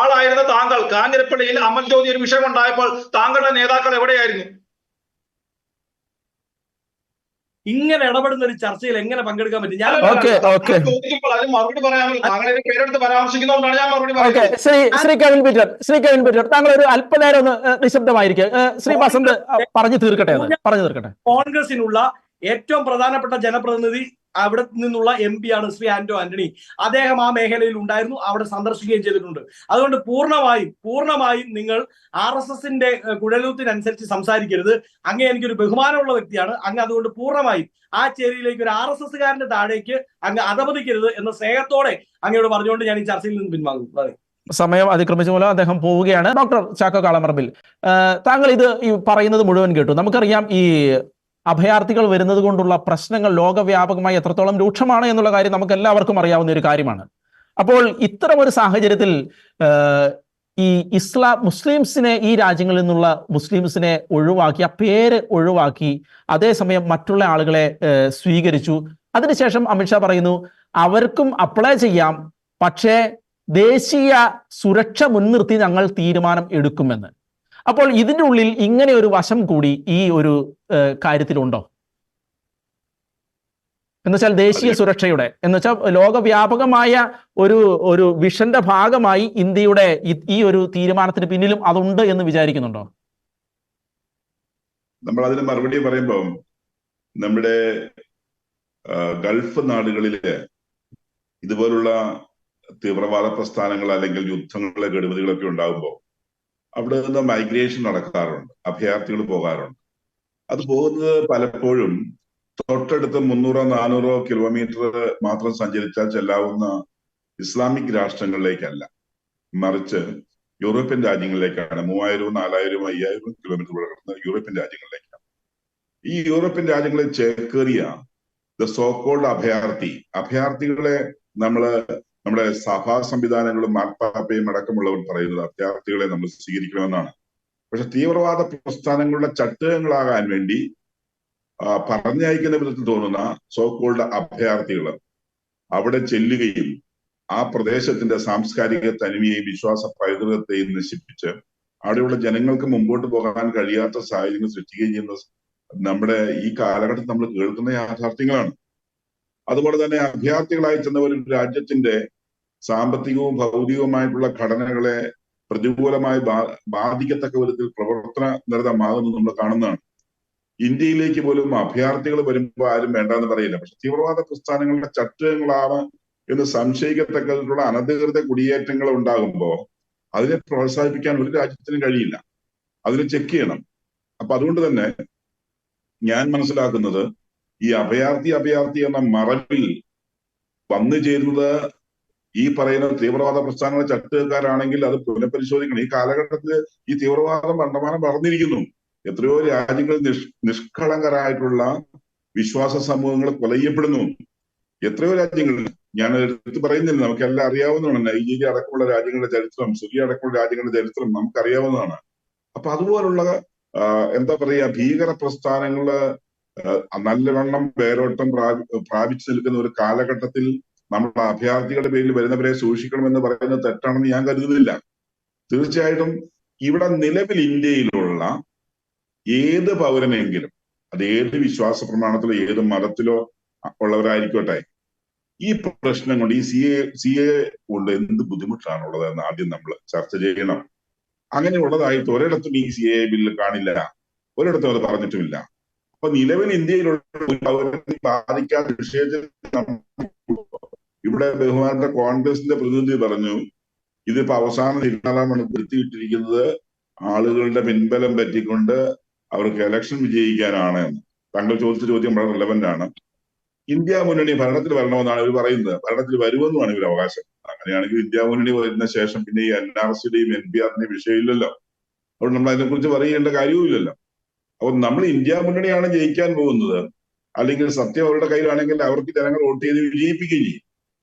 ആളായിരുന്ന താങ്കൾ കാഞ്ഞിരപ്പള്ളിയിൽ അമൽ ജ്യോതി ഒരു വിഷയം ഉണ്ടായപ്പോൾ താങ്കളുടെ നേതാക്കൾ എവിടെയായിരുന്നു? ഇങ്ങനെ ഇടപെടുന്ന ഒരു ചർച്ചയിൽ എങ്ങനെ പങ്കെടുക്കാൻ പറ്റും? ഞാൻ മറുപടി പറയാമല്ലോ. താങ്കളെ പേരെടുത്ത് പരാമർശിക്കുന്നതുകൊണ്ടാണ് ഞാൻ മറുപടി പറയുന്നത്. ശ്രീ കെവിൻ പീറ്റർ താങ്കൾ ഒരു അല്പനേരം ഒന്ന് നിശബ്ദമായിരിക്കും. ശ്രീ വസന്ത് പറഞ്ഞു തീർക്കട്ടെ. കോൺഗ്രസിനുള്ള ഏറ്റവും പ്രധാനപ്പെട്ട ജനപ്രതിനിധി അവിടെ നിന്നുള്ള MP ആണ് ശ്രീ ആന്റോ ആന്റണി. അദ്ദേഹം ആ മേഖലയിൽ ഉണ്ടായിരുന്നു, അവിടെ സന്ദർശിക്കുകയും ചെയ്തിട്ടുണ്ട്. അതുകൊണ്ട് പൂർണ്ണമായും നിങ്ങൾ RSSന്റെ കുഴലൂത്തിനനുസരിച്ച് സംസാരിക്കരുത്. അങ്ങ് എനിക്കൊരു ബഹുമാനമുള്ള വ്യക്തിയാണ്. അങ്ങ് അതുകൊണ്ട് പൂർണ്ണമായും ആ ചേരിയിലേക്ക് ഒരു RSSകാരന്റെ താഴേക്ക് അങ്ങ് അധപതിക്കരുത് എന്ന സ്നേഹത്തോടെ അങ്ങയോട് പറഞ്ഞുകൊണ്ട് ഞാൻ ഈ ചർച്ചയിൽ നിന്ന് പിൻവാങ്ങും. സമയം അതിക്രമിച്ച മൂലം അദ്ദേഹം പോവുകയാണ്. ഡോക്ടർ ചാക്കോ കാളമറമ്പിൽ, താങ്കൾ ഇത് ഈ പറയുന്നത് മുഴുവൻ കേട്ടു. നമുക്കറിയാം ഈ അഭയാർത്ഥികൾ വരുന്നത് കൊണ്ടുള്ള പ്രശ്നങ്ങൾ ലോകവ്യാപകമായി എത്രത്തോളം രൂക്ഷമാണ് എന്നുള്ള കാര്യം നമുക്ക് എല്ലാവർക്കും അറിയാവുന്ന ഒരു കാര്യമാണ്. അപ്പോൾ ഇത്തരം ഒരു സാഹചര്യത്തിൽ ഈ മുസ്ലിംസിനെ, ഈ രാജ്യങ്ങളിൽ നിന്നുള്ള മുസ്ലിംസിനെ ഒഴിവാക്കി, ആ പേര് ഒഴിവാക്കി, അതേസമയം മറ്റുള്ള ആളുകളെ സ്വീകരിച്ചു. അതിനുശേഷം അമിത്ഷാ പറയുന്നു അവർക്കും അപ്ലൈ ചെയ്യാം, പക്ഷേ ദേശീയ സുരക്ഷ മുൻനിർത്തി ഞങ്ങൾ തീരുമാനം എടുക്കുമെന്ന്. അപ്പോൾ ഇതിൻ്റെ ഉള്ളിൽ ഇങ്ങനെ ഒരു വശം കൂടി ഈ ഒരു കാര്യത്തിലുണ്ടോ? എന്നുവെച്ചാൽ ദേശീയ സുരക്ഷയുടെ, എന്നുവെച്ചാൽ ലോകവ്യാപകമായ ഒരു വിഷന്റെ ഭാഗമായി ഇന്ത്യയുടെ ഈ ഒരു തീരുമാനത്തിന് പിന്നിലും അതുണ്ട് എന്ന് വിചാരിക്കുന്നുണ്ടോ? നമ്മൾ അതിന് മറുപടി പറയുമ്പോൾ നമ്മുടെ ഗൾഫ് നാടുകളില് ഇതുപോലുള്ള തീവ്രവാദ പ്രസ്ഥാനങ്ങൾ അല്ലെങ്കിൽ യുദ്ധങ്ങളെ ഗഡുമതികളൊക്കെ ഉണ്ടാകുമ്പോൾ അവിടെ നിന്ന് മൈഗ്രേഷൻ നടക്കാറുണ്ട്, അഭയാർത്ഥികൾ പോകാറുണ്ട്. അത് പോകുന്നത് പലപ്പോഴും തൊട്ടടുത്ത് 300-400 കിലോമീറ്റർ മാത്രം സഞ്ചരിച്ചാൽ ചെല്ലാവുന്ന ഇസ്ലാമിക് രാഷ്ട്രങ്ങളിലേക്കല്ല, മറിച്ച് യൂറോപ്യൻ രാജ്യങ്ങളിലേക്കാണ്. 3000, 4000, 5000 കിലോമീറ്റർ കിടക്കുന്ന യൂറോപ്യൻ രാജ്യങ്ങളിലേക്കാണ്. ഈ യൂറോപ്യൻ രാജ്യങ്ങളിൽ ചേക്കേറിയ സോക്കോൾഡ് അഭയാർത്ഥികളെ നമ്മുടെ സഭാ സംവിധാനങ്ങളും മാർപ്പാപ്പയും അടക്കമുള്ളവർ പറയുന്നത് അഭയാർത്ഥികളെ നമ്മൾ സ്വീകരിക്കണമെന്നാണ്. പക്ഷെ തീവ്രവാദ പ്രസ്ഥാനങ്ങളുടെ ചട്ടുകങ്ങളാകാൻ വേണ്ടി പറഞ്ഞയക്കുന്ന വിധത്തിൽ തോന്നുന്ന സോക്കോൾഡ് അഭയാർത്ഥികൾ അവിടെ ചെല്ലുകയും ആ പ്രദേശത്തിന്റെ സാംസ്കാരിക തനിമയെയും വിശ്വാസ പൈതൃകത്തെയും നശിപ്പിച്ച് അവിടെയുള്ള ജനങ്ങൾക്ക് മുമ്പോട്ട് പോകാൻ കഴിയാത്ത സാഹചര്യങ്ങൾ സൃഷ്ടിക്കുകയും ചെയ്യുന്ന നമ്മുടെ ഈ കാലഘട്ടത്തിൽ നമ്മൾ കേൾക്കുന്ന യാഥാർത്ഥ്യങ്ങളാണ്. അതുപോലെ തന്നെ അഭയാർത്ഥികളായി ചെന്ന ഒരു രാജ്യത്തിന്റെ സാമ്പത്തികവും ഭൗതികവുമായിട്ടുള്ള ഘടനകളെ പ്രതികൂലമായി ബാധിക്കത്തക്ക വിധത്തിൽ പ്രവർത്തന നിരതമാകുന്നത് നമ്മൾ കാണുന്നതാണ്. ഇന്ത്യയിലേക്ക് പോലും അഭയാർത്ഥികൾ വരുമ്പോൾ ആരും വേണ്ടെന്ന് പറയില്ല. പക്ഷെ തീവ്രവാദ പ്രസ്ഥാനങ്ങളുടെ ചട്ടുകങ്ങളാണ് എന്ന് സംശയിക്കത്തക്ക വിധത്തിലുള്ള അനധികൃത കുടിയേറ്റങ്ങൾ ഉണ്ടാകുമ്പോൾ അതിനെ പ്രോത്സാഹിപ്പിക്കാൻ ഒരു രാജ്യത്തിനും കഴിയില്ല, അതിനെ ചെക്ക് ചെയ്യണം. അപ്പൊ അതുകൊണ്ട് തന്നെ ഞാൻ മനസ്സിലാക്കുന്നത് ഈ അഭയാർത്ഥി എന്ന മറവിൽ വന്നു ചേരുന്നത് ഈ പറയുന്ന തീവ്രവാദ പ്രസ്ഥാനങ്ങളുടെ ചട്ടുകാരാണെങ്കിൽ അത് പുനഃപരിശോധിക്കണം. ഈ കാലഘട്ടത്തിൽ ഈ തീവ്രവാദം കണ്ടമാനം വളർന്നിരിക്കുന്നു. എത്രയോ രാജ്യങ്ങളിൽ നിഷ്കളങ്കരായിട്ടുള്ള വിശ്വാസ സമൂഹങ്ങൾ കൊലയ്യപ്പെടുന്നു. എത്രയോ രാജ്യങ്ങളിൽ, ഞാൻ എടുത്ത് പറയുന്നില്ല, നമുക്കെല്ലാം അറിയാവുന്നതാണ്. നൈജീരിയ അടക്കമുള്ള രാജ്യങ്ങളുടെ ചരിത്രം, സിറിയ അടക്കമുള്ള രാജ്യങ്ങളുടെ ചരിത്രം നമുക്കറിയാവുന്നതാണ്. അപ്പൊ അതുപോലുള്ള എന്താ പറയുക, ഭീകര പ്രസ്ഥാനങ്ങള് നല്ലവണ്ണം വേരോട്ടം പ്രാപിച്ചു നിൽക്കുന്ന ഒരു കാലഘട്ടത്തിൽ നമ്മൾ അഭയാർത്ഥികളുടെ പേരിൽ വരുന്നവരെ സൂക്ഷിക്കണമെന്ന് പറയുന്നത് തെറ്റാണെന്ന് ഞാൻ കരുതുന്നില്ല. തീർച്ചയായിട്ടും ഇവിടെ നിലവിൽ ഇന്ത്യയിലുള്ള ഏത് പൗരനെങ്കിലും, അത് ഏത് വിശ്വാസ പ്രമാണത്തിലോ ഏത് മതത്തിലോ ഉള്ളവരായിരിക്കട്ടെ, ഈ പ്രശ്നം കൊണ്ട്, ഈ CA കൊണ്ട് എന്ത് ബുദ്ധിമുട്ടാണുള്ളത് എന്ന് ആദ്യം നമ്മൾ ചർച്ച ചെയ്യണം. അങ്ങനെയുള്ളതായിട്ട് ഒരിടത്തും ഈ CA ബില്ല് കാണില്ല, ഒരിടത്തും അത് പറഞ്ഞിട്ടുമില്ല. അപ്പൊ നിലവിൽ ഇന്ത്യയിലുള്ള പൗരനെ ബാധിക്കാത്ത വിഷയത്തിൽ ഇവിടെ ബഹുമാനപ്പെട്ട കോൺഗ്രസിന്റെ പ്രതിനിധി പറഞ്ഞു ഇതിപ്പോ അവസാന തീരുമാനമാണ് വരുത്തിയിട്ടിരിക്കുന്നത് ആളുകളുടെ പിൻബലം പറ്റിക്കൊണ്ട് അവർക്ക് ഇലക്ഷൻ വിജയിക്കാനാണ് എന്ന്. താങ്കൾ ചോദിച്ച ചോദ്യം വളരെ റിലവന്റ് ആണ്. ഇന്ത്യ മുന്നണി ഭരണത്തിൽ വരണമെന്നാണ് ഇവർ പറയുന്നത്. ഭരണത്തിൽ വരുമെന്നുമാണ് ഇവർ അവകാശം. അങ്ങനെയാണെങ്കിൽ ഇന്ത്യ മുന്നണി വരുന്ന ശേഷം പിന്നെ ഈ NRCയുടെയും NPRന്റെയും വിഷയമില്ലല്ലോ. അതുകൊണ്ട് നമ്മൾ അതിനെക്കുറിച്ച് പറയേണ്ട കാര്യവുമില്ലല്ലോ. അപ്പൊ നമ്മൾ ഇന്ത്യ മുന്നണിയാണ് ജയിക്കാൻ പോകുന്നത്, അല്ലെങ്കിൽ സത്യം അവരുടെ കയ്യിലാണെങ്കിൽ അവർക്ക് ജനങ്ങൾ വോട്ട് ചെയ്ത് വിജയിപ്പിക്കുകയും ചെയ്യും.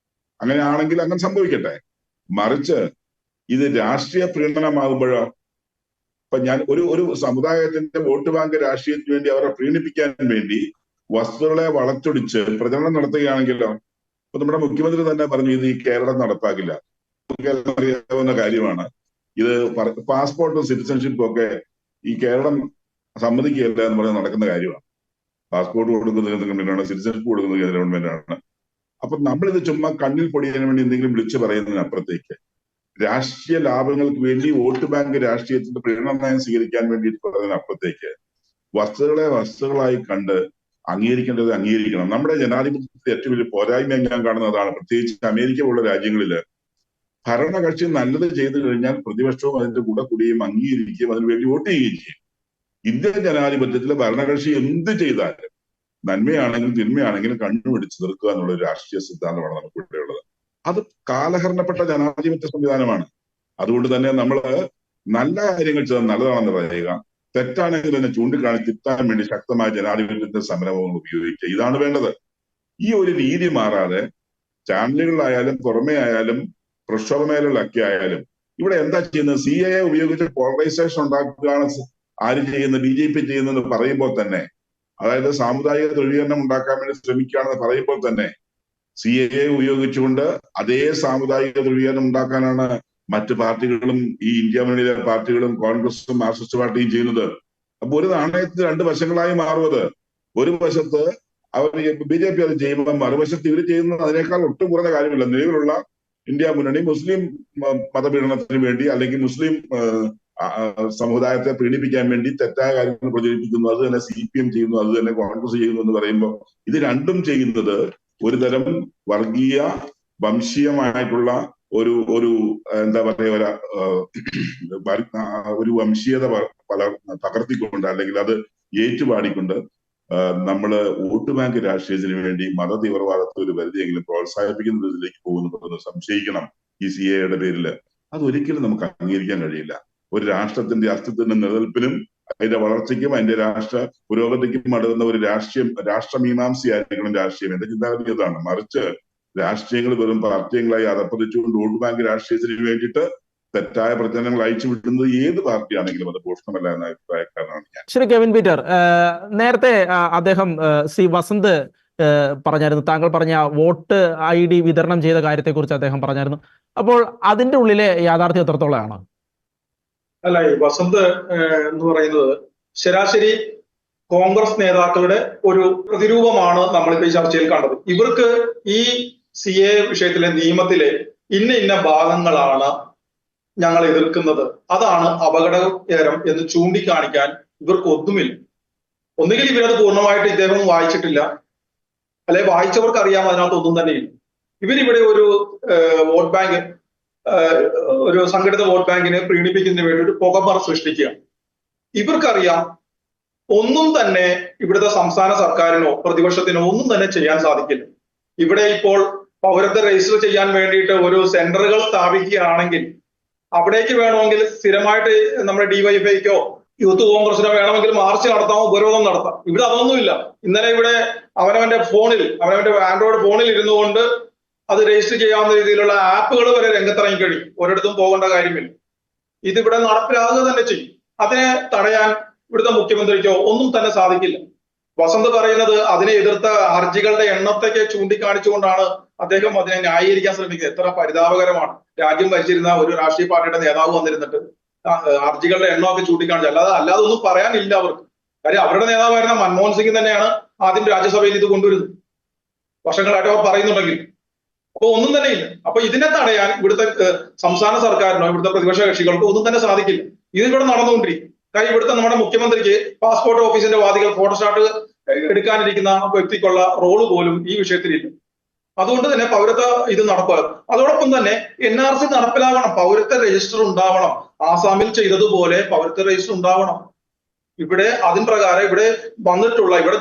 അങ്ങനെയാണെങ്കിൽ അങ്ങനെ സംഭവിക്കട്ടെ. മറിച്ച് ഇത് രാഷ്ട്രീയ പ്രീണനമാകുമ്പോഴോ, ഇപ്പൊ ഞാൻ ഒരു സമുദായത്തിന്റെ വോട്ട് ബാങ്ക് രാഷ്ട്രീയത്തിന് വേണ്ടി അവരെ പ്രീണിപ്പിക്കാൻ വേണ്ടി വസ്തുക്കളെ വളച്ചൊടിച്ച് പ്രചരണം നടത്തുകയാണെങ്കിലോ, ഇപ്പൊ നമ്മുടെ മുഖ്യമന്ത്രി തന്നെ പറഞ്ഞു ഇത് ഈ കേരളം നടപ്പാക്കില്ല. അറിയാവുന്ന കാര്യമാണ്. ഇത് പാസ്പോർട്ടും സിറ്റിസൺഷിപ്പും ഒക്കെ ഈ കേരളം സമ്മതിക്കുകയല്ല എന്ന് പറഞ്ഞാൽ നടക്കുന്ന കാര്യമാണ്. പാസ്പോർട്ട് കൊടുക്കുന്നത് ഗവൺമെന്റാണ്, സിറ്റിസൺഷിപ്പ് കൊടുക്കുന്നത് ഗവൺമെന്റാണ്. അപ്പൊ നമ്മളിത് ചുമ്മാ കണ്ണിൽ പൊടിയാൻ വേണ്ടി എന്തെങ്കിലും വിളിച്ചു പറയുന്നതിനപ്പുറത്തേക്ക് രാഷ്ട്രീയ ലാഭങ്ങൾക്ക് വേണ്ടി വോട്ട് ബാങ്ക് രാഷ്ട്രീയത്തിന്റെ പ്രീണനയം സ്വീകരിക്കാൻ വേണ്ടിയിട്ട് പറയുന്നതിനപ്പുറത്തേക്ക് വസ്തുക്കളായി കണ്ട് അംഗീകരിക്കേണ്ടത് അംഗീകരിക്കണം. നമ്മുടെ ജനാധിപത്യത്തിന്റെ ഏറ്റവും വലിയ പോരായ്മ ഞാൻ കാണുന്നതാണ്. പ്രത്യേകിച്ച് അമേരിക്ക പോലുള്ള രാജ്യങ്ങളില് ഭരണകക്ഷി നല്ലത് ചെയ്തു കഴിഞ്ഞാൽ പ്രതിപക്ഷവും അതിന്റെ കൂടെ കൂടിയും അംഗീകരിക്കുകയും അതിനുവേണ്ടി വോട്ട് ചെയ്യുകയും ചെയ്യും. ഇന്ത്യൻ ജനാധിപത്യത്തിലെ ഭരണകക്ഷി എന്ത് ചെയ്താലും നന്മയാണെങ്കിലും തിന്മയാണെങ്കിലും കണ്ണുപിടിച്ച് തീർക്കുക എന്നുള്ള ഒരു രാഷ്ട്രീയ സിദ്ധാന്തമാണ് നമുക്ക് ഇവിടെ ഉള്ളത്. അത് കാലഹരണപ്പെട്ട ജനാധിപത്യ സംവിധാനമാണ്. അതുകൊണ്ട് തന്നെ നമ്മൾ നല്ല കാര്യങ്ങൾ ചെയ്താൽ നല്ലതാണെന്ന് പറയുക, തെറ്റാണെങ്കിൽ തന്നെ ചൂണ്ടിക്കാണിച്ച് തിരുത്താൻ വേണ്ടി ശക്തമായ ജനാധിപത്യത്തിന്റെ സമരങ്ങൾ ഉപയോഗിക്കുക. ഇതാണ് വേണ്ടത്. ഈ ഒരു രീതി മാറാതെ ചാനലുകളിലായാലും പുറമെ ആയാലും പ്രക്ഷോഭമേഖലകളിലൊക്കെ ആയാലും ഇവിടെ എന്താ ചെയ്യുന്നത്? CAA ഉപയോഗിച്ച് പോളറൈസേഷൻ ഉണ്ടാക്കുകയാണ് ആര് ചെയ്യുന്നത്, BJP ചെയ്യുന്നതെന്ന് പറയുമ്പോൾ തന്നെ, അതായത് സാമുദായിക ധ്രുവീകരണം ഉണ്ടാക്കാൻ വേണ്ടി ശ്രമിക്കുകയാണെന്ന് പറയുമ്പോൾ തന്നെ CAA ഉപയോഗിച്ചുകൊണ്ട് അതേ സാമുദായിക ധ്രുവീകരണം ഉണ്ടാക്കാനാണ് മറ്റു പാർട്ടികളും ഈ ഇന്ത്യ മുന്നണിയിലെ പാർട്ടികളും കോൺഗ്രസും മാർക്സിസ്റ്റ് പാർട്ടിയും ചെയ്യുന്നത്. അപ്പൊ ഒരു നാണയത്തിന് രണ്ട് വശങ്ങളായി മാറുന്നത്. ഒരു വശത്ത് അവർ BJP അത് ചെയ്യുമ്പോൾ മറുവശത്ത് ഇവർ ചെയ്യുന്നത് അതിനേക്കാൾ ഒട്ടും കുറഞ്ഞ കാര്യമില്ല. നിലവിലുള്ള ഇന്ത്യ മുന്നണി മുസ്ലിം മതപീഡനത്തിന് വേണ്ടി അല്ലെങ്കിൽ മുസ്ലിം സമുദായത്തെ പീഡിപ്പിക്കാൻ വേണ്ടി തെറ്റായ കാര്യങ്ങൾ പ്രചരിപ്പിക്കുന്നു. അത് തന്നെ CPM ചെയ്യുന്നു, അത് തന്നെ കോൺഗ്രസ് ചെയ്യുന്നു എന്ന് പറയുമ്പോൾ ഇത് രണ്ടും ചെയ്യുന്നത് ഒരു തരം വർഗീയ വംശീയമായിട്ടുള്ള ഒരു എന്താ പറയുക ഒരു വംശീയത തകർത്തിക്കൊണ്ട് അല്ലെങ്കിൽ അത് ഏറ്റുപാടിക്കൊണ്ട് നമ്മള് വോട്ട് ബാങ്ക് രാഷ്ട്രീയത്തിന് വേണ്ടി മത തീവ്രവാദത്തെ ഒരു പരിധിയെങ്കിലും പ്രോത്സാഹിപ്പിക്കുന്നതിലേക്ക് പോകുന്നു സംശയിക്കണം. ഈ CAA പേരിൽ അതൊരിക്കലും നമുക്ക് അംഗീകരിക്കാൻ കഴിയില്ല. ഒരു രാഷ്ട്രത്തിന്റെ അസ്തിത്വത്തിന്റെ നിലനിൽപ്പിനും അതിന്റെ വളർച്ചയ്ക്കും അതിന്റെ രാഷ്ട്ര പുരോഗതിക്കും അടുക്കുന്ന ഒരു രാഷ്ട്രമീമാംസയായിരിക്കണം രാഷ്ട്രീയം. എന്റെ ചിന്താഗതി അതാണ്. മറിച്ച് രാഷ്ട്രീയങ്ങൾ വെറും പാർട്ടികളായി അധപ്പതിച്ചുകൊണ്ട് വോട്ട് ബാങ്ക് രാഷ്ട്രീയത്തിന് വേണ്ടിയിട്ട് തെറ്റായ പ്രചരണങ്ങൾ അയച്ചു വിടുന്നത് ഏത് പാർട്ടിയാണെങ്കിലും അത് പോഷണമല്ല എന്ന അഭിപ്രായക്കാരനാണ് ഞാൻ. ശ്രീ കെവിൻ പീറ്റർ, നേരത്തെ അദ്ദേഹം ശ്രീ വസന്ത് പറഞ്ഞായിരുന്നു, താങ്കൾ പറഞ്ഞ വോട്ട് ID വിതരണം ചെയ്ത കാര്യത്തെക്കുറിച്ച് അദ്ദേഹം പറഞ്ഞായിരുന്നു. അപ്പോൾ അതിന്റെ ഉള്ളിലെ യാഥാർത്ഥ്യം എത്രത്തോളമാണ്? അല്ല, ഈ വസന്ത് എന്ന് പറയുന്നത് ശരാശരി കോൺഗ്രസ് നേതാക്കളുടെ ഒരു പ്രതിരൂപമാണ് നമ്മളിപ്പോ ഈ ചർച്ചയിൽ കണ്ടത്. ഇവർക്ക് ഈ CAA വിഷയത്തിലെ നിയമത്തിലെ ഇന്ന ഭാഗങ്ങളാണ് ഞങ്ങൾ എതിർക്കുന്നത്, അതാണ് അപകടകരം എന്ന് ചൂണ്ടിക്കാണിക്കാൻ ഇവർക്ക് ഒന്നുമില്ല. ഒന്നുകിൽ ഇവരത് പൂർണ്ണമായിട്ട് ഇദ്ദേഹം വായിച്ചിട്ടില്ല, അല്ലെ വായിച്ചവർക്ക് അറിയാം അതിനകത്ത് ഒന്നും തന്നെയില്ല. ഇവരിവിടെ ഒരു വോട്ട് ബാങ്ക്, ഒരു സംഘടിത വോട്ട് ബാങ്കിനെ പ്രീണിപ്പിക്കുന്നതിന് വേണ്ടി ഒരു പുകമറ സൃഷ്ടിക്കുകയാണ്. ഇവർക്കറിയാം ഒന്നും തന്നെ ഇവിടുത്തെ സംസ്ഥാന സർക്കാരിനോ പ്രതിപക്ഷത്തിനോ ഒന്നും തന്നെ ചെയ്യാൻ സാധിക്കില്ല. ഇവിടെ ഇപ്പോൾ പൗരത്വ രജിസ്റ്റർ ചെയ്യാൻ വേണ്ടിയിട്ട് ഒരു സെന്ററുകൾ സ്ഥാപിക്കുകയാണെങ്കിൽ അവിടേക്ക് വേണമെങ്കിൽ സ്ഥിരമായിട്ട് നമ്മുടെ DYFIക്കോ യൂത്ത് കോൺഗ്രസിനോ വേണമെങ്കിൽ മാർച്ച് നടത്താം, ഉപരോധം നടത്താം. ഇവിടെ അതൊന്നുമില്ല. ഇന്നലെ ഇവിടെ അവനവന്റെ ആൻഡ്രോയിഡ് ഫോണിൽ ഇരുന്നു കൊണ്ട് അത് രജിസ്റ്റർ ചെയ്യാവുന്ന രീതിയിലുള്ള ആപ്പുകൾ വരെ രംഗത്തിറങ്ങി കഴിയും. ഒരിടത്തും പോകേണ്ട കാര്യമില്ല. ഇതിവിടെ നടപ്പിലാകുക തന്നെ ചെയ്യും. അതിനെ തടയാൻ ഇവിടുത്തെ മുഖ്യമന്ത്രിക്കോ ഒന്നും തന്നെ സാധിക്കില്ല. വസന്ത് പറയുന്നത് അതിനെ എതിർത്ത ഹർജികളുടെ എണ്ണത്തേക്ക് ചൂണ്ടിക്കാണിച്ചുകൊണ്ടാണ് അദ്ദേഹം അതിനെ ന്യായീകരിക്കാൻ ശ്രമിക്കുന്നത്. എത്ര പരിതാപകരമാണ്. രാജ്യം ഭരിച്ചിരുന്ന ഒരു രാഷ്ട്രീയ പാർട്ടിയുടെ നേതാവ് വന്നിരുന്നിട്ട് ഹർജികളുടെ എണ്ണമൊക്കെ ചൂണ്ടിക്കാണിച്ചു. അല്ലാതെ ഒന്നും പറയാനില്ല അവർക്ക്. കാര്യം അവരുടെ നേതാവായിരുന്ന മൻമോഹൻ സിംഗ് തന്നെയാണ് ആദ്യം രാജ്യസഭയിൽ ഇത് കൊണ്ടുവരുന്നത്. വർഷങ്ങളായിട്ട് അവർ പറയുന്നുണ്ടെങ്കിൽ അപ്പൊ ഒന്നും തന്നെ ഇല്ല. അപ്പൊ ഇതിനെ തടയാൻ ഇവിടുത്തെ സംസ്ഥാന സർക്കാരിനോ ഇവിടുത്തെ പ്രതിപക്ഷ കക്ഷികൾക്കോ ഒന്നും തന്നെ സാധിക്കില്ല. ഇതിവിടെ നടന്നുകൊണ്ടിരിക്കും. കാര്യം ഇവിടുത്തെ നമ്മുടെ മുഖ്യമന്ത്രിക്ക് പാസ്പോർട്ട് ഓഫീസിന്റെ വാദികൾ ഫോട്ടോസ്റ്റാറ്റ് എടുക്കാനിരിക്കുന്ന വ്യക്തിക്കുള്ള റോള് പോലും ഈ വിഷയത്തിലില്ല. അതുകൊണ്ട് തന്നെ പൗരത്വ ഇത് നടപ്പാകും. അതോടൊപ്പം തന്നെ NRC നടപ്പിലാവണം, പൗരത്വ രജിസ്റ്റർ ഉണ്ടാവണം. ആസാമിൽ ചെയ്തതുപോലെ പൗരത്വ രജിസ്റ്റർ ഉണ്ടാവണം. ഇവിടെ അതിന് പ്രകാരം ഇവിടെ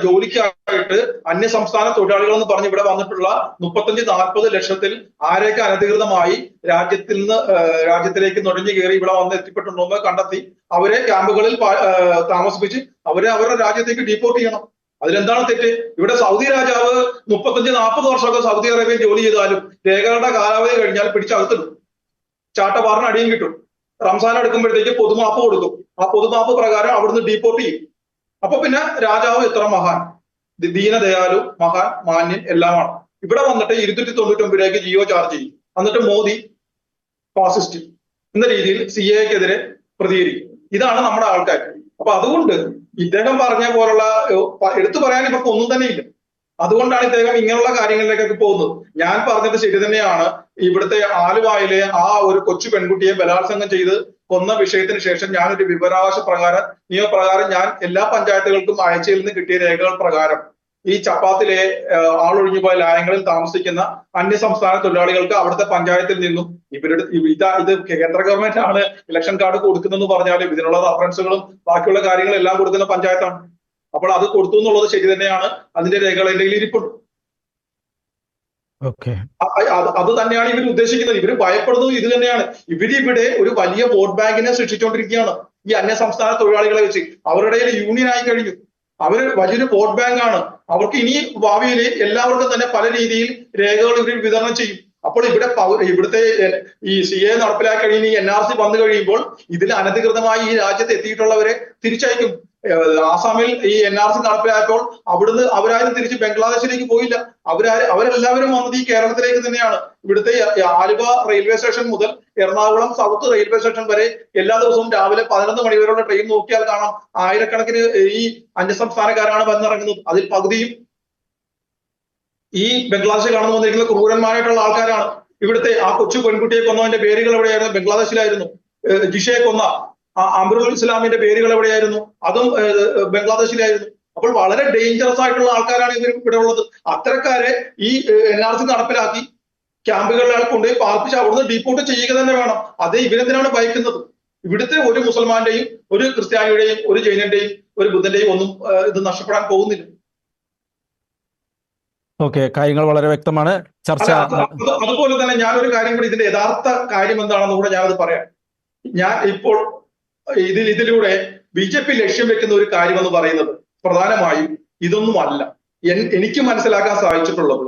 ജോലിക്കായിട്ട് അന്യ സംസ്ഥാന തൊഴിലാളികൾ എന്ന് പറഞ്ഞ് ഇവിടെ വന്നിട്ടുള്ള 35-40 ലക്ഷത്തിൽ ആരെയൊക്കെ അനധികൃതമായി രാജ്യത്തിലേക്ക് നുഴഞ്ഞു കയറി ഇവിടെ വന്ന് എത്തിപ്പെട്ടുണ്ടോ എന്ന് കണ്ടെത്തി അവരെ ക്യാമ്പുകളിൽ താമസിപ്പിച്ച് അവരെ അവരുടെ രാജ്യത്തേക്ക് ഡീപ്പോർട്ട് ചെയ്യണം. അതിലെന്താണ് തെറ്റ്? ഇവിടെ സൗദി രാജാവ് 35-40 വർഷമൊക്കെ സൗദി അറേബ്യയിൽ ജോലി ചെയ്താലും രേഖകളുടെ കാലാവധി കഴിഞ്ഞാൽ പിടിച്ചകത്തിടും, ചാട്ടവാറിന് അടിയും കിട്ടും. റംസാൻ എടുക്കുമ്പോഴത്തേക്ക് പൊതുമാപ്പ് കൊടുക്കും. ആ പൊതുമാപ്പ് പ്രകാരം അവിടുന്ന് ഡീപ്പോർട്ട് ചെയ്യും. അപ്പൊ പിന്നെ രാജാവ് എത്ര മഹാൻ, ദീനദയാലു, മഹാൻ, മാന്യൻ എല്ലാമാണ്. ഇവിടെ വന്നിട്ട് 299 രൂപയ്ക്ക് ജിയോ ചാർജ് ചെയ്യും. എന്നിട്ട് മോദി ഫാസിസ്റ്റ് എന്ന രീതിയിൽ CAA-ക്കെതിരെ പ്രതികരിക്കും. ഇതാണ് നമ്മുടെ ആൾക്കാർ. അപ്പൊ അതുകൊണ്ട് ഇദ്ദേഹം പറഞ്ഞ പോലുള്ള എടുത്തു പറയാൻ ഇവർക്ക് ഒന്നും തന്നെ ഇല്ല. അതുകൊണ്ടാണ് ഇദ്ദേഹം ഇങ്ങനെയുള്ള കാര്യങ്ങളിലേക്കൊക്കെ പോകുന്നത്. ഞാൻ പറഞ്ഞത് ശരി തന്നെയാണ്. ഇവിടുത്തെ ആലുവായിലെ ആ ഒരു കൊച്ചു പെൺകുട്ടിയെ ബലാത്സംഗം ചെയ്ത് കൊന്ന വിഷയത്തിന് ശേഷം ഞാനൊരു വിവരാവകാശ പ്രകാരം നിയമപ്രകാരം ഞാൻ എല്ലാ പഞ്ചായത്തുകൾക്കും അയച്ചയിൽ നിന്ന് കിട്ടിയ രേഖകൾ പ്രകാരം ഈ ചപ്പാത്തിലെ ആളൊഴിഞ്ഞു പോയ ലായങ്ങളിൽ താമസിക്കുന്ന അന്യസംസ്ഥാന തൊഴിലാളികൾക്ക് അവിടുത്തെ പഞ്ചായത്തിൽ നിന്നും ഇവരുടെ ഇത് കേന്ദ്ര ഗവൺമെന്റ് ആണ് ഇലക്ഷൻ കാർഡ് കൊടുക്കുന്നതെന്ന് പറഞ്ഞാലും ഇതിനുള്ള റഫറൻസുകളും ബാക്കിയുള്ള കാര്യങ്ങളും എല്ലാം കൊടുക്കുന്ന പഞ്ചായത്താണ്. അപ്പോൾ അത് കൊടുത്തു എന്നുള്ളത് ശരി തന്നെയാണ്. അതിന്റെ രേഖകൾ എന്റെ കയ്യിൽ ഇരിപ്പുണ്ട്. അത് തന്നെയാണ് ഇവർ ഉദ്ദേശിക്കുന്നത്. ഇവർ ഭയപ്പെടുന്നത് ഇത് തന്നെയാണ്. ഇവരിവിടെ ഒരു വലിയ വോട്ട് ബാങ്കിനെ സൃഷ്ടിച്ചുകൊണ്ടിരിക്കുകയാണ് ഈ അന്യസംസ്ഥാന തൊഴിലാളികളെ വെച്ച്. അവരുടെ യൂണിയൻ ആയി കഴിഞ്ഞു. അവര് വലിയൊരു വോട്ട് ബാങ്ക് ആണ്. അവർക്ക് ഇനി ഭാവിയിൽ എല്ലാവർക്കും തന്നെ പല രീതിയിൽ രേഖകൾ ഇവർ വിതരണം ചെയ്യും. അപ്പോൾ ഇവിടുത്തെ ഈ CAA നടപ്പിലാക്കി കഴിഞ്ഞ് ഈ NRC വന്നു കഴിയുമ്പോൾ ഇതിൽ അനധികൃതമായി ഈ രാജ്യത്ത് എത്തിയിട്ടുള്ളവരെ തിരിച്ചയക്കും. ആസാമിൽ ഈ NRC നടപ്പിലായപ്പോൾ അവിടുന്ന് അവരാരും തിരിച്ച് ബംഗ്ലാദേശിലേക്ക് പോയില്ല. അവരെല്ലാവരും വന്നത് ഈ കേരളത്തിലേക്ക് തന്നെയാണ്. ഇവിടുത്തെ ആലുവ റെയിൽവേ സ്റ്റേഷൻ മുതൽ എറണാകുളം സൗത്ത് റെയിൽവേ സ്റ്റേഷൻ വരെ എല്ലാ ദിവസവും രാവിലെ 11 മണി വരെയുള്ള ട്രെയിൻ നോക്കിയാൽ കാണാം ആയിരക്കണക്കിന് ഈ അന്യസംസ്ഥാനക്കാരാണ് വന്നിറങ്ങുന്നത്. അതിൽ പകുതിയും ഈ ബംഗ്ലാദേശിൽ കാണുന്നു വന്നിരിക്കുന്ന ക്രൂരന്മാരായിട്ടുള്ള ആൾക്കാരാണ്. ഇവിടുത്തെ ആ കൊച്ചു പെൺകുട്ടിയെ കൊന്നവന്റെ പേരുകൾ എവിടെയായിരുന്നു? ബംഗ്ലാദേശിലായിരുന്നു. ജിഷയെ കൊന്ന അമറുൽ ഇസ്ലാമിന്റെ പേരുകൾ എവിടെയായിരുന്നു? അതും ബംഗ്ലാദേശിലായിരുന്നു. അപ്പോൾ വളരെ ഡേഞ്ചറസ് ആയിട്ടുള്ള ആൾക്കാരാണ് ഇവർ ഇവിടെ ഉള്ളത്. അത്തരക്കാരെ ഈ NRC നടപ്പിലാക്കി ക്യാമ്പുകളിൽ കൊണ്ടുപോയി പാർപ്പിച്ച് അവിടുന്ന് ഡീപ്പോർട്ട് ചെയ്യുക തന്നെ വേണം. അതേ ഇവരെന്തിനാണ് ഭയക്കുന്നത്? ഇവിടുത്തെ ഒരു മുസൽമാന്റെയും ഒരു ക്രിസ്ത്യാനിയുടെയും ഒരു ജൈനന്റെയും ഒരു ബുദ്ധന്റെയും ഒന്നും ഇത് നഷ്ടപ്പെടാൻ പോകുന്നില്ല. കാര്യങ്ങൾ വളരെ വ്യക്തമാണ്. ചർച്ച അതുപോലെ തന്നെ ഞാനൊരു കാര്യം കൂടി, ഇതിന്റെ യഥാർത്ഥ കാര്യം എന്താണെന്ന് കൂടെ ഞാനത് പറയാം. ഞാൻ ഇപ്പോൾ ഇതിലൂടെ BJP ലക്ഷ്യം വെക്കുന്ന ഒരു കാര്യം എന്ന് പറയുന്നത് പ്രധാനമായും ഇതൊന്നുമല്ല. എനിക്ക് മനസ്സിലാക്കാൻ സാധിച്ചിട്ടുള്ളത്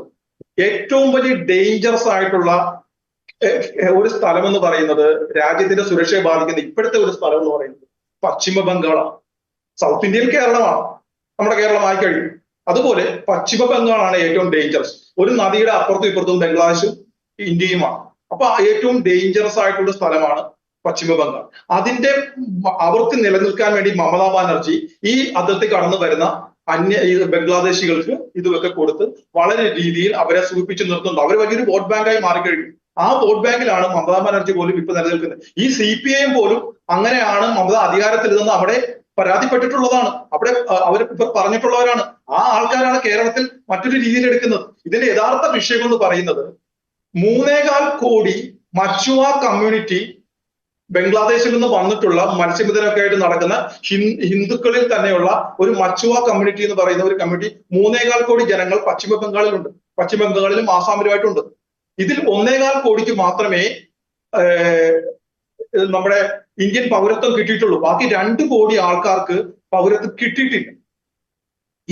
ഏറ്റവും വലിയ ഡേഞ്ചറസ് ആയിട്ടുള്ള ഒരു സ്ഥലം എന്ന് പറയുന്നത്, രാജ്യത്തിന്റെ സുരക്ഷയെ ബാധിക്കുന്ന ഇപ്പോഴത്തെ ഒരു സ്ഥലം എന്ന് പറയുന്നത് പശ്ചിമ ബംഗാളാണ്. സൗത്ത് ഇന്ത്യയിൽ കേരളമാണ്, നമ്മുടെ കേരളമായി കഴിയും. അതുപോലെ പശ്ചിമ ബംഗാളാണ് ഏറ്റവും ഡേഞ്ചറസ്. ഒരു നദിയുടെ അപ്പുറത്തും ഇപ്പുറത്തും ബംഗ്ലാദേശും ഇന്ത്യയുമാണ്. അപ്പൊ ഏറ്റവും ഡേഞ്ചറസ് ആയിട്ടുള്ള സ്ഥലമാണ് പശ്ചിമ ബംഗാൾ. അവർക്ക് നിലനിൽക്കാൻ വേണ്ടി മമതാ ബാനർജി ഈ അതിർത്തി കടന്നു വരുന്ന ബംഗ്ലാദേശികൾക്ക് ഇതൊക്കെ കൊടുത്ത് വളരെ രീതിയിൽ അവരെ സൂചിപ്പിച്ചു നിർത്തുന്നുണ്ട്. അവർ വലിയൊരു വോട്ട് ബാങ്കായി മാറിക്കഴിഞ്ഞു. ആ വോട്ട് ബാങ്കിലാണ് മമതാ ബാനർജി പോലും ഇപ്പൊ നിലനിൽക്കുന്നത്. ഈ CPIM പോലും അങ്ങനെയാണ് മമത അധികാരത്തിൽ നിന്ന് അവിടെ പരാതിപ്പെട്ടിട്ടുള്ളതാണ്. അവിടെ അവർ ഇപ്പൊ പറഞ്ഞിട്ടുള്ളവരാണ്. ആ ആൾക്കാരാണ് കേരളത്തിൽ മറ്റൊരു രീതിയിൽ എടുക്കുന്നത്. ഇതിന്റെ യഥാർത്ഥ വിഷയം എന്ന് പറയുന്നത് 3.25 കോടി മച്ചുവ കമ്മ്യൂണിറ്റി ബംഗ്ലാദേശിൽ നിന്ന് വന്നിട്ടുള്ള മത്സ്യബന്ധനമൊക്കെ ആയിട്ട് നടക്കുന്ന ഹിന്ദുക്കളിൽ തന്നെയുള്ള ഒരു മച്ചുവ കമ്മ്യൂണിറ്റി എന്ന് പറയുന്ന ഒരു കമ്മ്യൂണിറ്റി 3.25 കോടി ജനങ്ങൾ പശ്ചിമ ബംഗാളിലുണ്ട്. പശ്ചിമ ബംഗാളിലും ആസാമിലുമായിട്ടുണ്ട്. ഇതിൽ 1.25 കോടിക്ക് മാത്രമേ നമ്മുടെ ഇന്ത്യൻ പൗരത്വം കിട്ടിയിട്ടുള്ളൂ. ബാക്കി 2 കോടി ആൾക്കാർക്ക് പൗരത്വം കിട്ടിയിട്ടില്ല.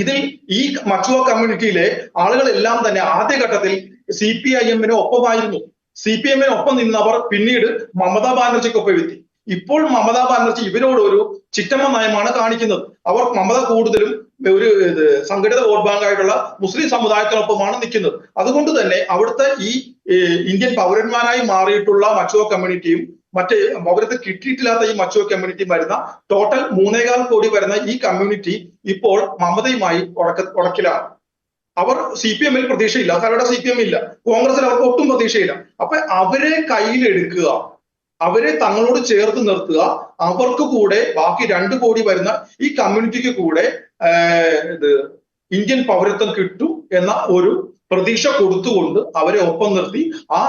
ഇതിൽ ഈ മച്ചുവ കമ്മ്യൂണിറ്റിയിലെ ആളുകളെല്ലാം തന്നെ ആദ്യഘട്ടത്തിൽ CPIM-ന് ഒപ്പമായിരുന്നു. CPM-ന് നിന്നവർ പിന്നീട് മമതാ ബാനർജിക്കൊപ്പം എത്തി. ഇപ്പോൾ മമതാ ബാനർജി ഇവരോട് ഒരു ചിറ്റമ്മ നയമാണ് കാണിക്കുന്നത്. അവർ മമത കൂടുതലും ഒരു സംഘടിത വോട്ട് ബാങ്ക് ആയിട്ടുള്ള മുസ്ലിം സമുദായത്തിനൊപ്പമാണ് നിൽക്കുന്നത്. അതുകൊണ്ട് തന്നെ അവിടുത്തെ ഈ ഇന്ത്യൻ പൗരന്മാരായി മാറിയിട്ടുള്ള മച്ചുവ കമ്മ്യൂണിറ്റിയും മറ്റേ പൗരത്വം കിട്ടിയിട്ടില്ലാത്ത ഈ മച്ചുവ കമ്മ്യൂണിറ്റി വരുന്ന ടോട്ടൽ 3.25 കോടി വരുന്ന ഈ കമ്മ്യൂണിറ്റി ഇപ്പോൾ മമതയുമായി ഉടക്കിലാണ്. അവർ CPM-ൽ പ്രതീക്ഷയില്ല, അവരുടെ CPM ഇല്ല, കോൺഗ്രസിൽ അവർക്ക് ഒട്ടും പ്രതീക്ഷയില്ല. അപ്പൊ അവരെ കയ്യിലെടുക്കുക, അവരെ തങ്ങളോട് ചേർത്ത് നിർത്തുക, അവർക്ക് കൂടെ ബാക്കി 2 കോടി വരുന്ന ഈ കമ്മ്യൂണിറ്റിക്ക് കൂടെ ഇന്ത്യൻ പൗരത്വം കിട്ടും എന്ന ഒരു പ്രതീക്ഷ കൊടുത്തുകൊണ്ട് അവരെ ഒപ്പം നിർത്തി ആ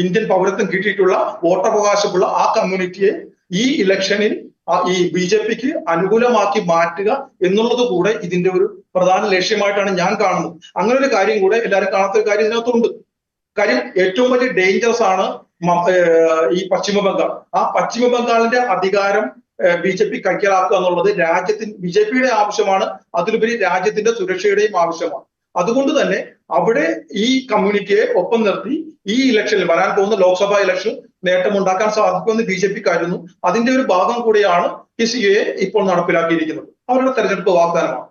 ഇന്ത്യൻ പൗരത്വം കിട്ടിയിട്ടുള്ള വോട്ടവകാശമുള്ള ആ കമ്മ്യൂണിറ്റിയെ ഈ ഇലക്ഷനിൽ ഈ BJP-ക്ക് അനുകൂലമാക്കി മാറ്റുക എന്നുള്ളത് കൂടെ ഇതിന്റെ ഒരു പ്രധാന ലക്ഷ്യമായിട്ടാണ് ഞാൻ കാണുന്നത്. അങ്ങനെ ഒരു കാര്യം കൂടെ എല്ലാവരും കാണാത്ത ഒരു കാര്യം ഇതിനകത്തുണ്ട്. കാര്യം ഏറ്റവും വലിയ ഡേഞ്ചറസ് ആണ് ഈ പശ്ചിമ ബംഗാൾ. ആ പശ്ചിമ ബംഗാളിന്റെ അധികാരം BJP കൈക്കലാക്കുക എന്നുള്ളത് BJP-യുടെ ആവശ്യമാണ്. അതിലുപരി രാജ്യത്തിന്റെ സുരക്ഷയുടെയും ആവശ്യമാണ്. അതുകൊണ്ട് തന്നെ അവിടെ ഈ കമ്മ്യൂണിറ്റിയെ ഒപ്പം നിർത്തി ഈ ഇലക്ഷനിൽ വരാൻ പോകുന്ന ലോക്സഭാ ഇലക്ഷൻ നേട്ടമുണ്ടാക്കാൻ സാധിക്കുമെന്ന് BJP കരുതുന്നു. അതിന്റെ ഒരു ഭാഗം കൂടിയാണ് ഈ CAA ഇപ്പോൾ നടപ്പിലാക്കിയിരിക്കുന്നത്. അവരുടെ തെരഞ്ഞെടുപ്പ് വാഗ്ദാനമാണ്.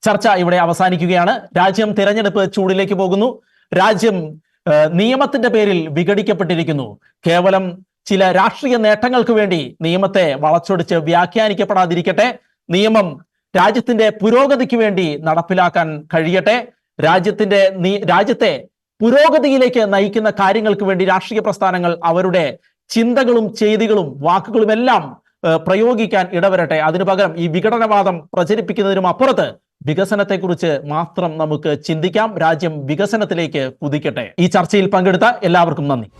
ചർച്ച ഇവിടെ അവസാനിക്കുകയാണ്. രാജ്യം തിരഞ്ഞെടുപ്പ് ചൂടിലേക്ക് പോകുന്നു. രാജ്യം നിയമത്തിന്റെ പേരിൽ വിഘടിക്കപ്പെട്ടിരിക്കുന്നു. കേവലം ചില രാഷ്ട്രീയ നേട്ടങ്ങൾക്ക് വേണ്ടി നിയമത്തെ വളച്ചൊടിച്ച് വ്യാഖ്യാനിക്കപ്പെടാതിരിക്കട്ടെ. നിയമം രാജ്യത്തിന്റെ പുരോഗതിക്ക് വേണ്ടി നടപ്പിലാക്കാൻ കഴിയട്ടെ. രാജ്യത്തെ പുരോഗതിയിലേക്ക് നയിക്കുന്ന കാര്യങ്ങൾക്ക് വേണ്ടി രാഷ്ട്രീയ പ്രസ്ഥാനങ്ങൾ അവരുടെ ചിന്തകളും ചെയ്തികളും വാക്കുകളും എല്ലാം പ്രയോഗിക്കാൻ ഇടവരട്ടെ. അതിനു പകരം ഈ വിഘടനവാദം പ്രചരിപ്പിക്കുന്നതിനും അപ്പുറത്ത് വികസനത്തെക്കുറിച്ച് മാത്രം നമുക്ക് ചിന്തിക്കാം. രാജ്യം വികസനത്തിലേക്ക് കുതിക്കട്ടെ. ഈ ചർച്ചയിൽ പങ്കെടുത്ത എല്ലാവർക്കും നന്ദി.